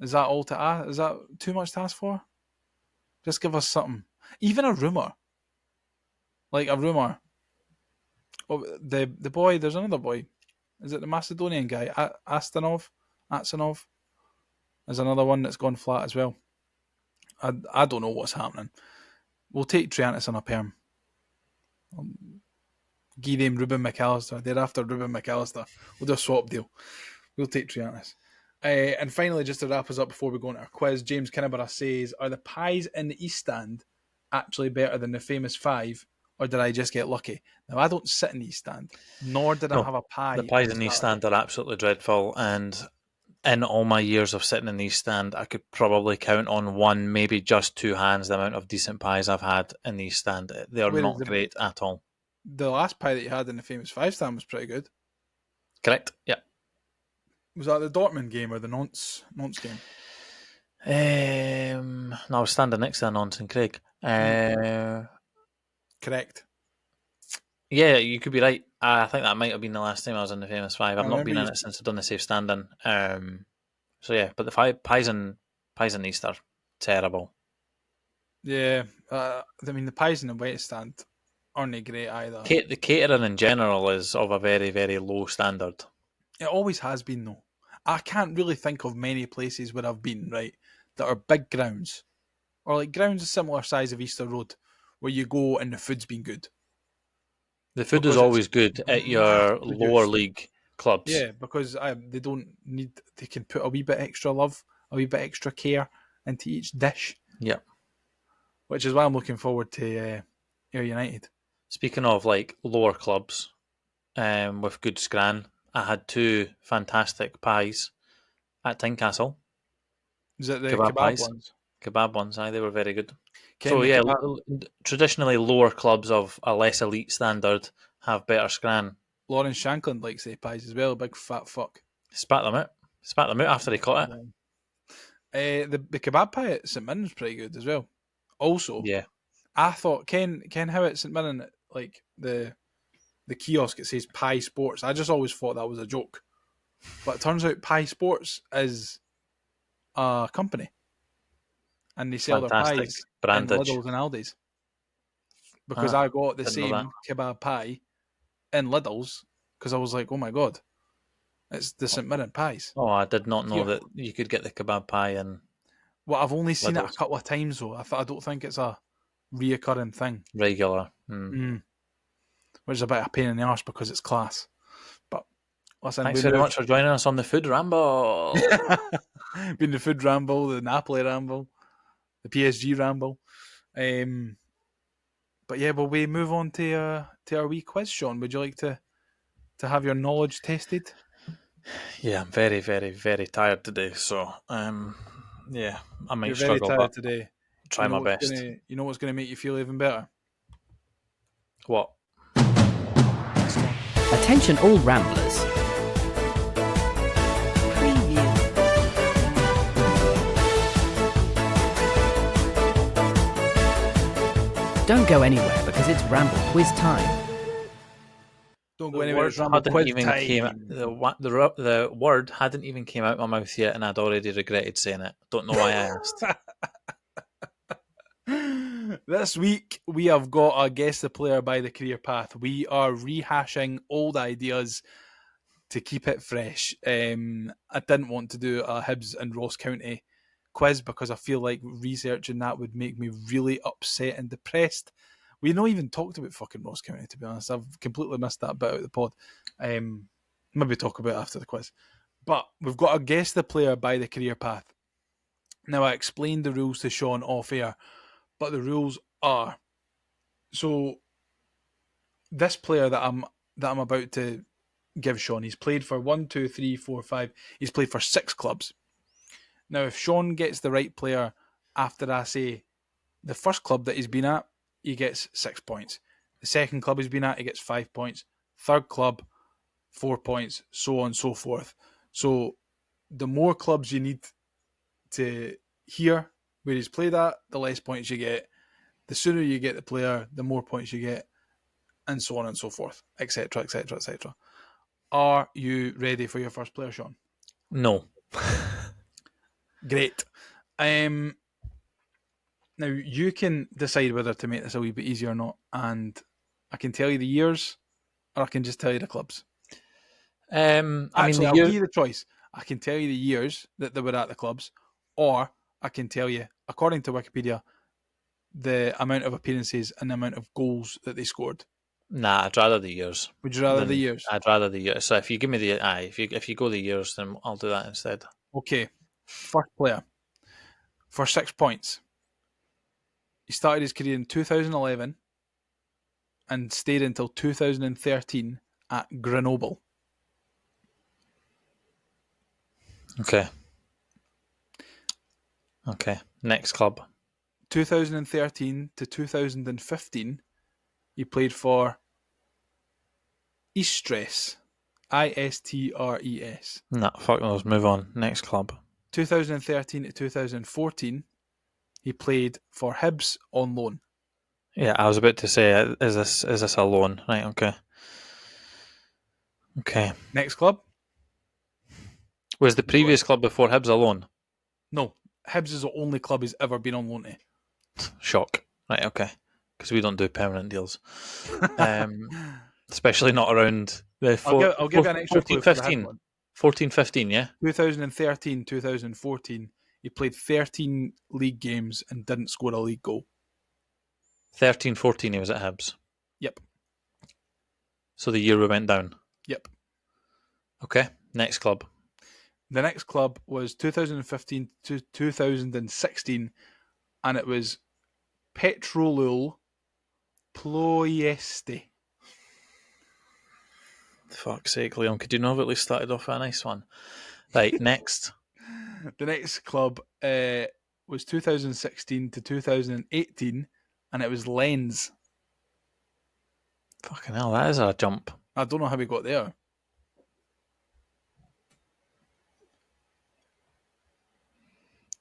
Is that all to ask? Is that too much to ask for? Just give us something. Even a rumour. Like a rumour. Oh, the boy, there's another boy. Is it the Macedonian guy? Atsanov? There's another one that's gone flat as well. I don't know what's happening. We'll take Triantis on a perm. Give them Ruben McAllister. They're after Ruben McAllister. We'll do a swap deal. We'll take Triantis. And finally, just to wrap us up before we go into our quiz, James Kinneborough says, are the pies in the East Stand actually better than the famous 5, or did I just get lucky? Now, I don't sit in the East Stand, nor did I have a pie. The pies in the East Stand are absolutely dreadful, and in all my years of sitting in the East Stand, I could probably count on one, maybe just 2 hands, the amount of decent pies I've had in the East Stand. They are not great at all. The last pie that you had in the famous 5 stand was pretty good. Correct, yeah. Was that the Dortmund game or the Nantes game? No, I was standing next to Nantes and Craig. Correct. Yeah, you could be right. I think that might have been the last time I was in the famous 5. I've not been in it since I've done the safe standing. So yeah, but the pies in East are terrible. Yeah, I mean the pies in the wet stand aren't great either. The catering in general is of a very, very low standard. It always has been though. I can't really think of many places where I've been, right, that are big grounds or like grounds a similar size of Easter Road where you go and the food's been good. The food is Because it's always good at mass your lower produced. league clubs. Yeah, because they don't need. They can put a wee bit extra love, a wee bit extra care into each dish, Yeah. which is why I'm looking forward to Ayr United. Speaking of like lower clubs, with good scran, I had 2 fantastic pies at Tynecastle. Is it the Kebab kebab pies. ones? Kebab ones, aye, they were very good. Ken So the yeah, kebab. traditionally lower clubs of a less elite standard have better scran. Lawrence Shanklin likes the pies as well. Big fat fuck. Spat them out. Spat them out after he caught it. The kebab pie at St Mirren's pretty good as well. Also, Yeah. I thought Ken how at St Mirren, like the kiosk, it says Pie Sports. I just always thought that was a joke, but it turns out Pie Sports is a company, and they sell their Fantastic pies in brandage. Lidl's and Aldi's. Because Ah, I got the didn't know that. same kebab pie in Lidl's because I was like, oh my god, it's the St Mirren pies. Oh, I did not know Here. that you could get the kebab pie in Well, I've only seen it a Lidl's. couple of times though. I don't think it's a reoccurring thing. Regular. Which is a bit of a pain in the arse because it's class. But listen, Thanks very much for joining us on the Food Ramble. been the Food Ramble, the Napoli Ramble, the PSG Ramble. But yeah, will we move on to our wee quiz, Sean? Would you like to have your knowledge tested? Yeah, I'm very, very, very tired today. So, yeah, I might You're very struggle, tired but today. try my best. You know what's going to make you feel even better? What? Attention all ramblers. Preview. Don't go anywhere because it's Ramble Quiz time. Don't go The anywhere. word It's Ramble hadn't quiz even time. came. The word hadn't even came out my mouth yet, and I'd already regretted saying it. Don't know why I asked. This week we have got a guess the player by the career path. We are rehashing old ideas to keep it fresh. I didn't want to do a Hibs and Ross County quiz because I feel like researching that would make me really upset and depressed. We not even talked about fucking Ross County, to be honest. I've completely missed that bit out of the pod. Maybe talk about it after the quiz. But we've got a guess the player by the career path. Now, I explained the rules to Shaun off air, but the rules are, so this player that I'm about to give Shaun, he's played for 1, 2, 3, 4, 5. He's played for 6 clubs. Now, if Shaun gets the right player after I say the first club that he's been at, he gets 6 points. The second club he's been at, he gets 5 points. Third club, 4 points, so on and so forth. So the more clubs you need to hear where he's played at, the less points you get. The sooner you get the player, the more points you get, and so on and so forth, etc., etc., etc. Are you ready for your first player, Shaun? No. Great. Now, you can decide whether to make this a wee bit easier or not, and I can tell you the years, or I can just tell you the clubs. I'll I'll give you the choice. I can tell you the years that they were at the clubs, or I can tell you, according to Wikipedia, the amount of appearances and the amount of goals that they scored. Nah, I'd rather the years. Would you rather the years? I'd rather the years. So if you give me if you go the years, then I'll do that instead. Okay. First player. For 6 points. He started his career in 2011 and stayed until 2013 at Grenoble. Okay. Next club. 2013 to 2015, he played for Istres. Istres. Nah, fuck those. Move on. Next club. 2013 to 2014, he played for Hibs on loan. Yeah, I was about to say, is this a loan? Right, okay. Next club? Was the previous club before Hibs a loan? No. Hibs is the only club he's ever been on loan to. Shock. Right, okay. Because we don't do permanent deals. Especially not around the I'll give you an extra clue for the Hibs one. 14-15, yeah? 2013, 2014, he played 13 league games and didn't score a league goal. 13-14 he was at Hibs. Yep. So the year we went down. Yep. Okay, next club. The next club was 2015 to 2016, and it was Petrolul Ploiesti. Fuck's sake, Leon. Could you not have at least started off with a nice one? Right, next. The next club was 2016 to 2018, and it was Lens. Fucking hell, that is a jump. I don't know how we got there.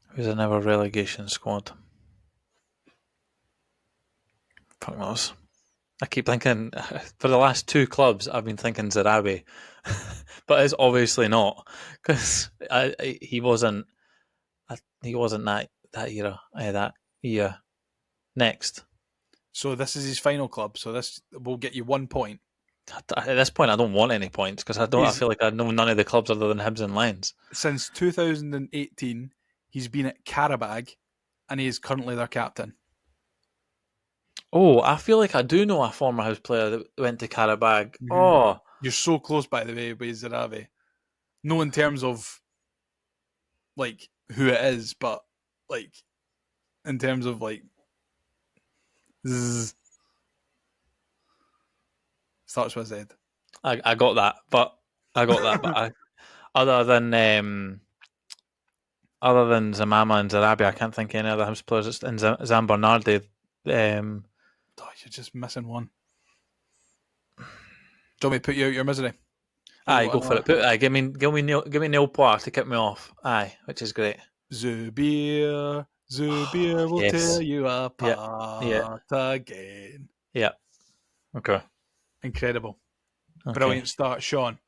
Who's in our relegation squad? Fuck knows. I keep thinking, for the last two clubs, I've been thinking Zarabi. But it's obviously not. Because he wasn't that era. That year. Next. So this is his final club. So this will get you 1 point. At this point, I don't want any points because I feel like I know none of the clubs other than Hibs and Lens. Since 2018, he's been at Caravan, and he is currently their captain. Oh, I feel like I do know a former Hibs player that went to Caravan. Mhm. Oh, You're so close, by the way, with Zarabi. No in terms of, like, who it is, but, like, in terms of, like, starts with Z. I got that, but other than Zamama and Zarabi, I can't think of any other Hibs players. And Zan Bernardi. Oh, you're just missing one. Do you want me to put you out your misery? Aye, go for it. Give me Neil Poir to kick me off. Aye, which is great. Zubir will Yes. tear you apart Yeah. again. Yeah. Okay. Incredible. Okay. Brilliant start, Shaun.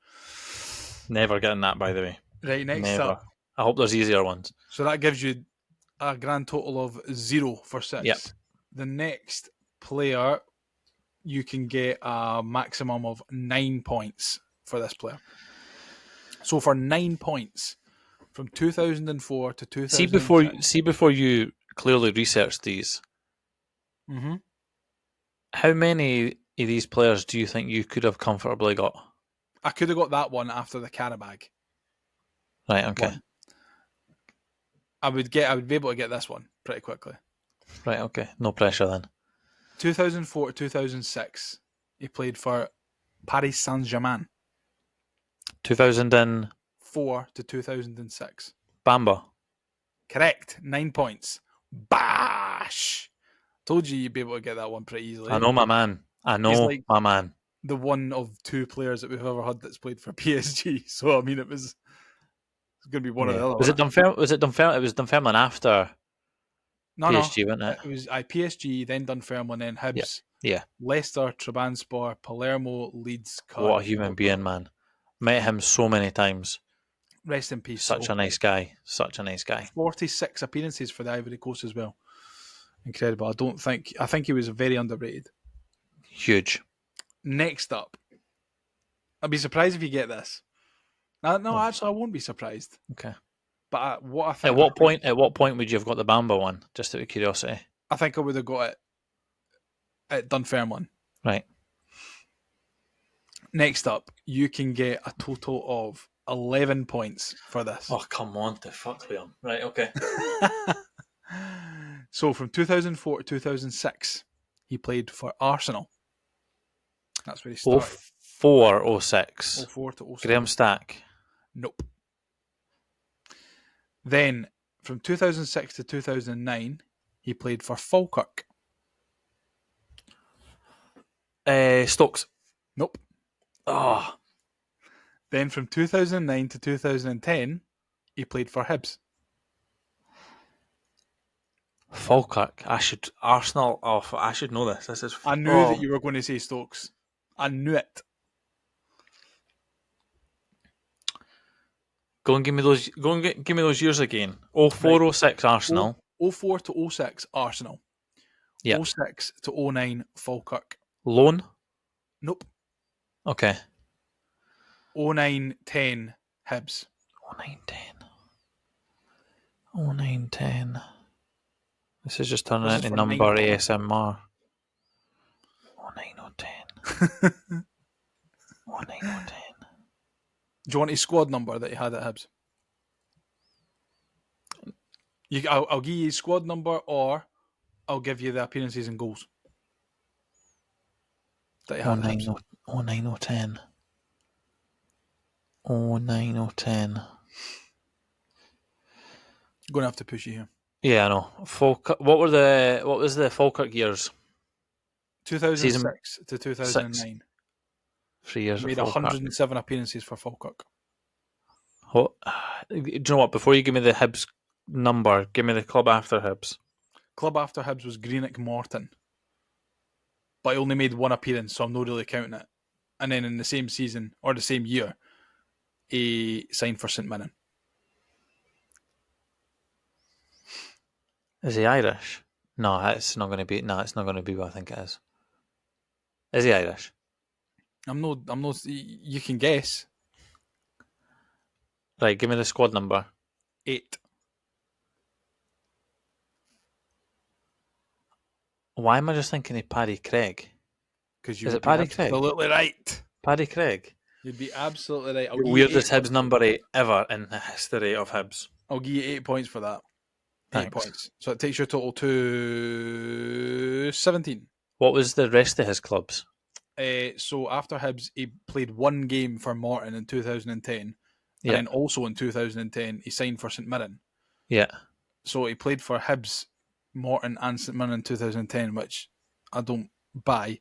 Never getting that, by the way. Right, next Never. up. I hope there's easier ones. So that gives you a grand total of 0 for 6. Yep. The next player, you can get a maximum of 9 points for this player. So for 9 points, from 2004 to 2006. See before you clearly research these, Mm-hmm. how many of these players do you think you could have comfortably got? I could have got that one after the Caravan. Right, okay. One. I would be able to get this one pretty quickly. Right, okay. No pressure then. 2004 to 2006, he played for Paris Saint-Germain. 2004 to 2006. Bamba. Correct. 9 points. Bash! Told you you'd be able to get that one pretty easily. I know my man. My man. The one of 2 players that we've ever had that's played for PSG. So, I mean, it's going to be one or the other. Was it Dunfermline? It was Dunfermline after PSG, wasn't it? It was PSG, then Dunfermline, then Hibs. Yeah. Leicester, Trabzonspor, Palermo, Leeds, Cardiff. What a human being, man. Met him so many times. Rest in peace. Such a nice guy. 46 appearances for the Ivory Coast as well. Incredible. I think he was very underrated. Huge. Next up, I'd be surprised if you get this. No, actually, I won't be surprised. Okay. But what I think. At what point would you have got the Bamba one? Just out of curiosity. I think I would have got it at Dunfermline. Right. Next up, you can get a total of 11 points for this. Oh, come on, the fuck, Liam. Right, okay. So from 2004 to 2006, he played for Arsenal. That's where he started. 04, 06. 04 to 06. Graham Stack. Nope. Then from 2006 to 2009, he played for Falkirk. Stokes. Nope. Oh. Then from 2009 to 2010, he played for Hibs. Falkirk. Arsenal. Oh, I should know this. This is. I knew that you were going to say Stokes. I knew it. Go and give me those years again. 04, 06 Arsenal. 04 to 06 Arsenal. Yeah. 06 to 09 Falkirk. Loan? Nope. Okay. 09-10 Hibs. 0910. 0910. This is just turning This is into for number 90. ASMR. 09010. 09010. Do you want his squad number that he had at Hibs? I'll give you his squad number, or I'll give you the appearances and goals that he had at Hibs. 09010. 09010. Going to have to push you here. Yeah, I know. What was the Falkirk years? 2006 to 2009. 3 years Made at Falkirk. 107 appearances for Falkirk. Do you know what? Before you give me the Hibs number, give me the club after Hibs. Club after Hibs was Greenock Morton. But he only made one appearance, so I'm not really counting it. And then in the same season, or the same year, he signed for St Mirren. Is he Irish? No, it's not going to be. No, it's not going to be what I think it is. Is he Irish? I'm not. You can guess. Right, give me the squad number. 8. Why am I just thinking of Paddy Craig? Because you Is would it be Paddy Craig? absolutely right. Paddy Craig. You'd be absolutely right. The weirdest Hibs number 8 ever in the history of Hibs. I'll give you 8 points for that. 8 Thanks. points. So it takes your total to 17. What was the rest of his clubs? So after Hibs, he played one game for Morton in 2010. Yeah. And then also in 2010, he signed for St Mirren. Yeah. So he played for Hibs, Morton and St Mirren in 2010, which I don't buy.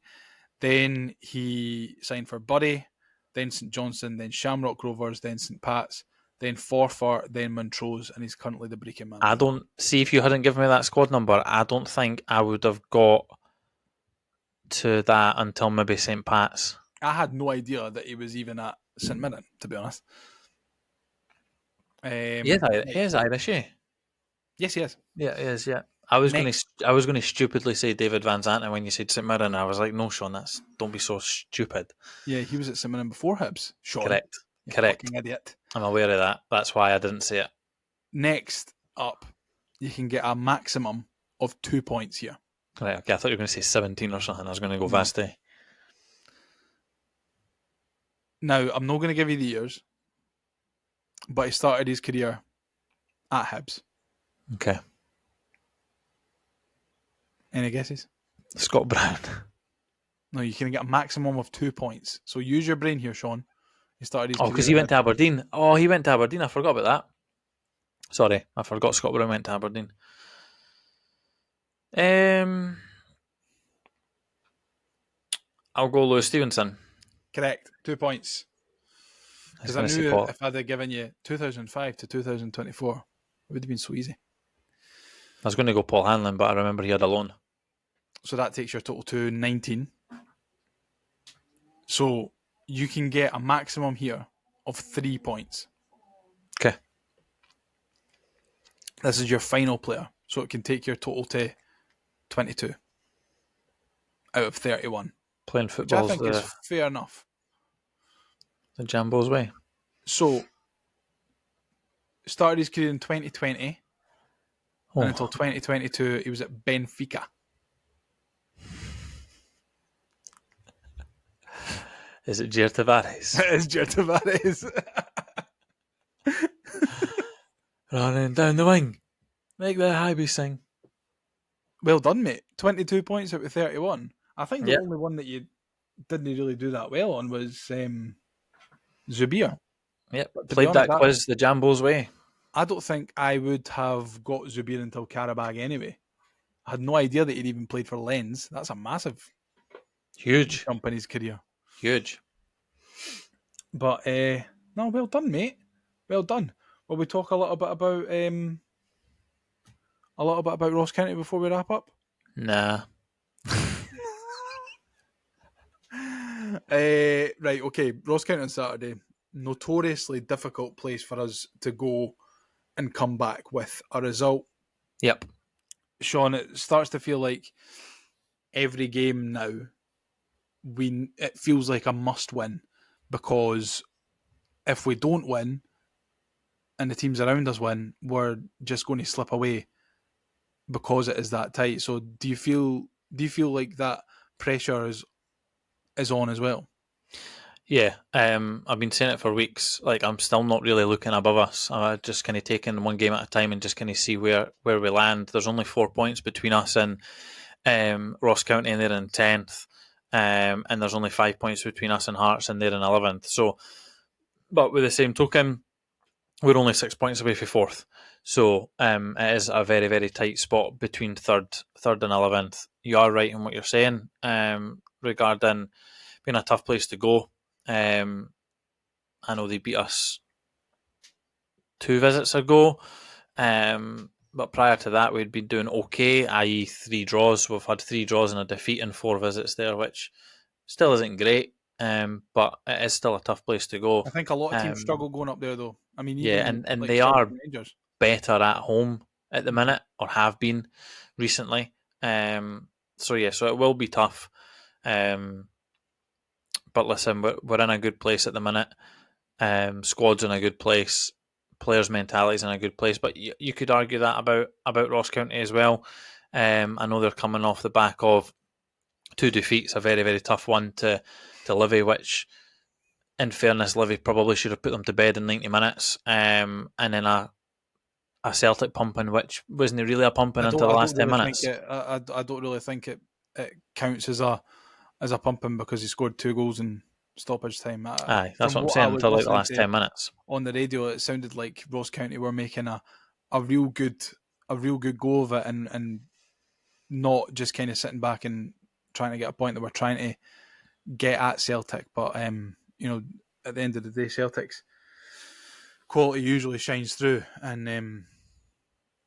Then he signed for Bury, then St Johnstone, then Shamrock Rovers, then St Pat's, then Forfar, then Montrose, and he's currently the Brecon man. I don't see, if you hadn't given me that squad number, I don't think I would have got to that until maybe St Pat's. I had no idea that he was even at St Mirren, to be honest. He is Irish, eh? Yes, he is. Yeah, he is. Yeah, I was going to stupidly say David Van Zanten when you said St Mirren. I was like, no, Shaun, don't be so stupid. Yeah, he was at St Mirren before Hibs. Shaun. Correct. You Correct. fucking idiot. I'm aware of that. That's why I didn't say it. Next up, you can get a maximum of 2 points here. Right. Okay. I thought you were going to say 17 or something. I was going to go Vasti. Now, I'm not going to give you the years, but he started his career at Hibs. Okay. Any guesses? Scott Brown. No, you can get a maximum of 2 points. So use your brain here, Shaun. He started his career. Because he went to Aberdeen. Oh, he went to Aberdeen. I forgot about that. Sorry, I forgot Scott Brown went to Aberdeen. I'll go Lewis Stevenson. Correct. 2 points. Because I knew if I'd have given you 2005 to 2024, it would have been so easy. I was going to go Paul Hanlon, but I remember he had a loan. So that takes your total to 19. So you can get a maximum here of 3 points. Okay. This is your final player. So it can take your total to 22 out of 31. Playing Which football I think is fair enough. the Jambo's way. So, started his career in 2020, and until 2022, he was at Benfica. Is it Jair Tavares? It is Jair Tavares. Running down the wing. Make the Hibs sing. Well done, mate. 22 points out of 31. I think the Yeah. only one that you didn't really do that well on was Zubir. Yep. But to Played be that honest, quiz the Jambo's way. I don't think I would have got Zubir until Caravan anyway. I had no idea that he'd even played for Lens. That's a massive Huge. jump in his career. Huge. But no, well done, mate. Well done. Will we talk a little bit about Ross County before we wrap up? Nah. Right, okay. Ross County on Saturday. Notoriously difficult place for us to go and come back with a result. Yep. Shaun, it starts to feel like every game now, it feels like a must win, because if we don't win and the teams around us win, we're just going to slip away because it is that tight. So do you feel like that pressure is on as well? Yeah, I've been saying it for weeks. Like, I'm still not really looking above us. I'm just kind of taking one game at a time and just kind of see where we land. There's only 4 points between us and Ross County, and they're in 10th. And there's only 5 points between us and Hearts, and they're in 11th. So, but with the same token, we're only 6 points away from 4th. So it is a very, very tight spot between third and 11th. You are right in what you're saying regarding being a tough place to go. I know they beat us 2 visits ago, but prior to that we'd been doing okay, i.e. 3 draws. We've had 3 draws and a defeat in 4 visits there, which still isn't great, but it is still a tough place to go. I think a lot of teams struggle going up there, though. I mean, Yeah, even and like they Celtic are and Rangers. better at home at the minute, or have been recently. So it will be tough. But listen, we're in a good place at the minute. Squad's in a good place. Players' mentality's in a good place. But you could argue that about Ross County as well. I know they're coming off the back of 2 defeats, a very, very tough one to Livy, which, in fairness, Livy probably should have put them to bed in 90 minutes. And then a Celtic pumping, which wasn't really a pumping until the last 10 minutes. I don't really think it counts as a pumping, because he scored 2 goals in stoppage time. Aye, that's From what I'm what saying, I was until like the listening last to 10 minutes. on the radio, it sounded like Ross County were making a real good go of it, and not just kind of sitting back and trying to get a point. That we're trying to get at Celtic. But at the end of the day, Celtic's quality usually shines through, and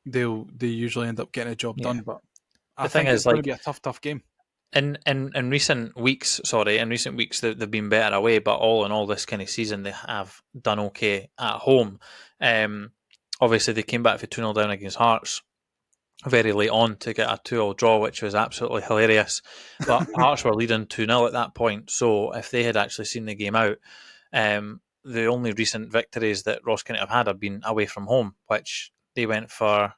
they usually end up getting a job done. But I The thing think is, it's going like, to be a tough game. in recent weeks, they've been better away, but all in all, this kind of season they have done okay at home. Obviously, they came back for 2-0 down against Hearts very late on to get a 2-2 draw, which was absolutely hilarious. But Hearts were leading 2-0 at that point, so if they had actually seen the game out, the only recent victories that Ross County have been away from home, which they went for,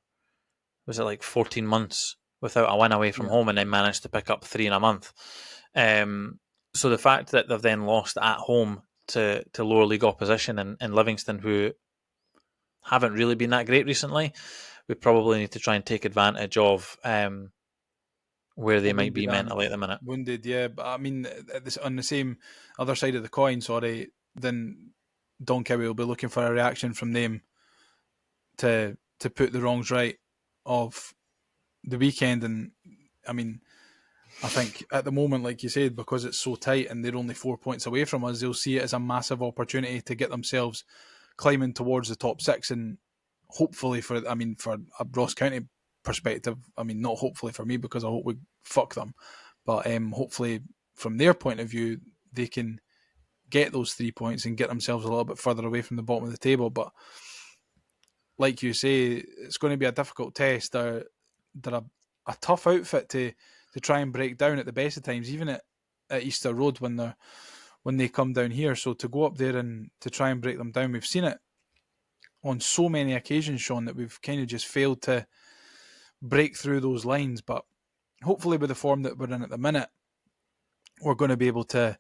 was it like 14 months without a win away from home, and then managed to pick up 3 in a month. So the fact that they've then lost at home to lower league opposition in Livingston, who haven't really been that great recently, we probably need to try and take advantage of where they might be mentally at the minute. Wounded, yeah. But I mean, on the same other side of the coin, then Don Kerry will be looking for a reaction from them to put the wrongs right of the weekend. And I mean, I think at the moment, like you said, because it's so tight and they're only 4 points away from us, they'll see it as a massive opportunity to get themselves climbing towards the top 6, and hopefully for a Ross County perspective, I mean, not hopefully for me, because I hope we fuck them, but hopefully from their point of view, they can get those 3 points and get themselves a little bit further away from the bottom of the table. But like you say, it's going to be a difficult test. They're a tough outfit to try and break down at the best of times, even at Easter Road when they come down here. So to go up there and to try and break them down, we've seen it on so many occasions, Shaun, that we've kind of just failed to break through those lines. But hopefully with the form that we're in at the minute, we're going to be able to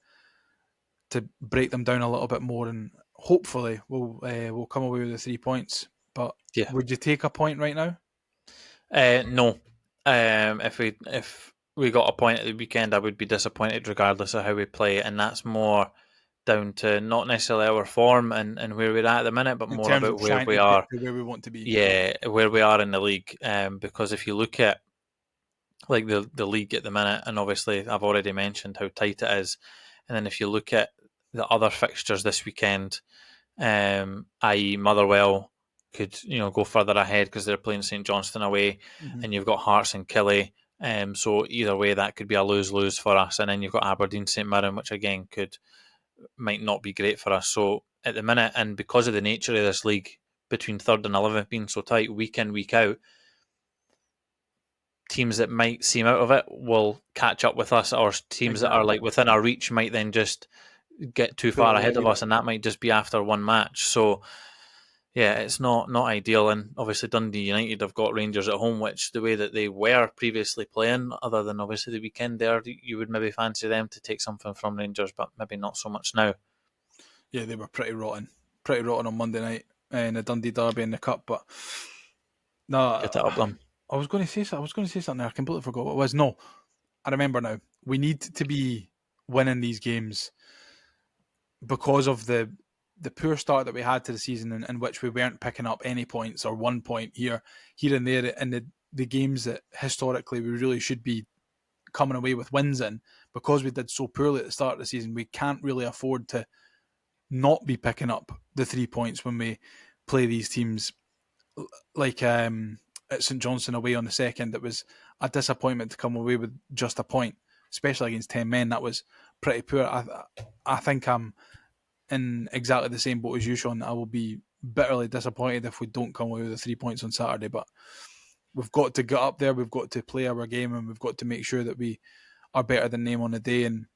break them down a little bit more, and hopefully we'll come away with the 3 points. But would you take a point right now? No. If we got a point at the weekend, I would be disappointed regardless of how we play, and that's more down to not necessarily our form and where we're at the minute, but more about where we are, where we want to be. Yeah, where we are in the league. Because if you look at like the league at the minute, and obviously I've already mentioned how tight it is, and then if you look at the other fixtures this weekend, i.e. Motherwell could go further ahead because they're playing St Johnstone away, and you've got Hearts and Killie. So either way, that could be a lose-lose for us. And then you've got Aberdeen, St Mirren, which again might not be great for us. So at the minute, and because of the nature of this league, between 3rd and 11th being so tight week in, week out, teams that might seem out of it will catch up with us, or teams that are like within our reach might then just get too far ahead of us, and that might just be after one match. So yeah, it's not ideal. And obviously Dundee United have got Rangers at home, which the way that they were previously playing, other than obviously the weekend there, you would maybe fancy them to take something from Rangers, but maybe not so much now. Yeah, they were pretty rotten on Monday night in the Dundee Derby in the Cup. But no, Get it up them. I was going to say something there. I completely forgot what it was. No, I remember now. We need to be winning these games because of the poor start that we had to the season, in which we weren't picking up any points or 1 point here and there in the games that historically we really should be coming away with wins in. Because we did so poorly at the start of the season, we can't really afford to not be picking up the 3 points when we play these teams. Like at St Johnstone away on the second, it was a disappointment to come away with just a point, especially against 10 men. That was pretty poor. I think I'm in exactly the same boat as you, Shaun. I will be bitterly disappointed if we don't come away with the 3 points on Saturday, but we've got to get up there, we've got to play our game, and we've got to make sure that we are better than them on the day. And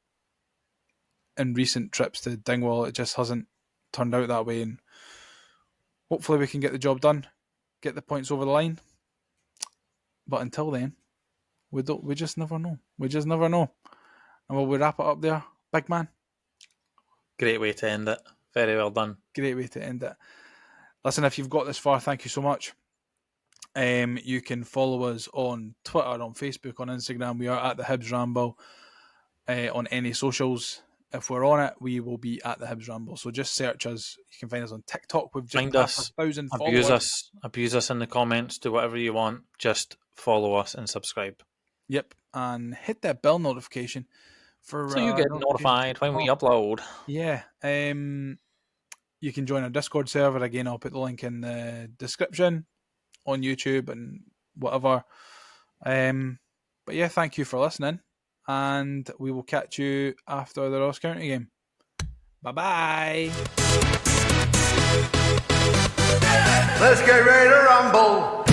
in recent trips to Dingwall, it just hasn't turned out that way, and hopefully we can get the job done, get the points over the line. But until then, we just never know. We just never know. And will we wrap it up there, big man? Great way to end it. Very well done. Great way to end it. Listen, if you've got this far, thank you so much. You can follow us on Twitter, on Facebook, on Instagram. We are at the Hibs Ramble. On any socials, if we're on it, we will be at the Hibs Ramble. So just search us. You can find us on TikTok. We've just Find passed us, 1,000 followers. abuse us in the comments. Do whatever you want. Just follow us and subscribe. Yep, and hit that bell notification for So you get notified when we upload. Yeah. You can join our Discord server. Again, I'll put the link in the description on YouTube and whatever. But yeah, thank you for listening, and we will catch you after the Ross County game. Bye-bye. Let's get ready to rumble.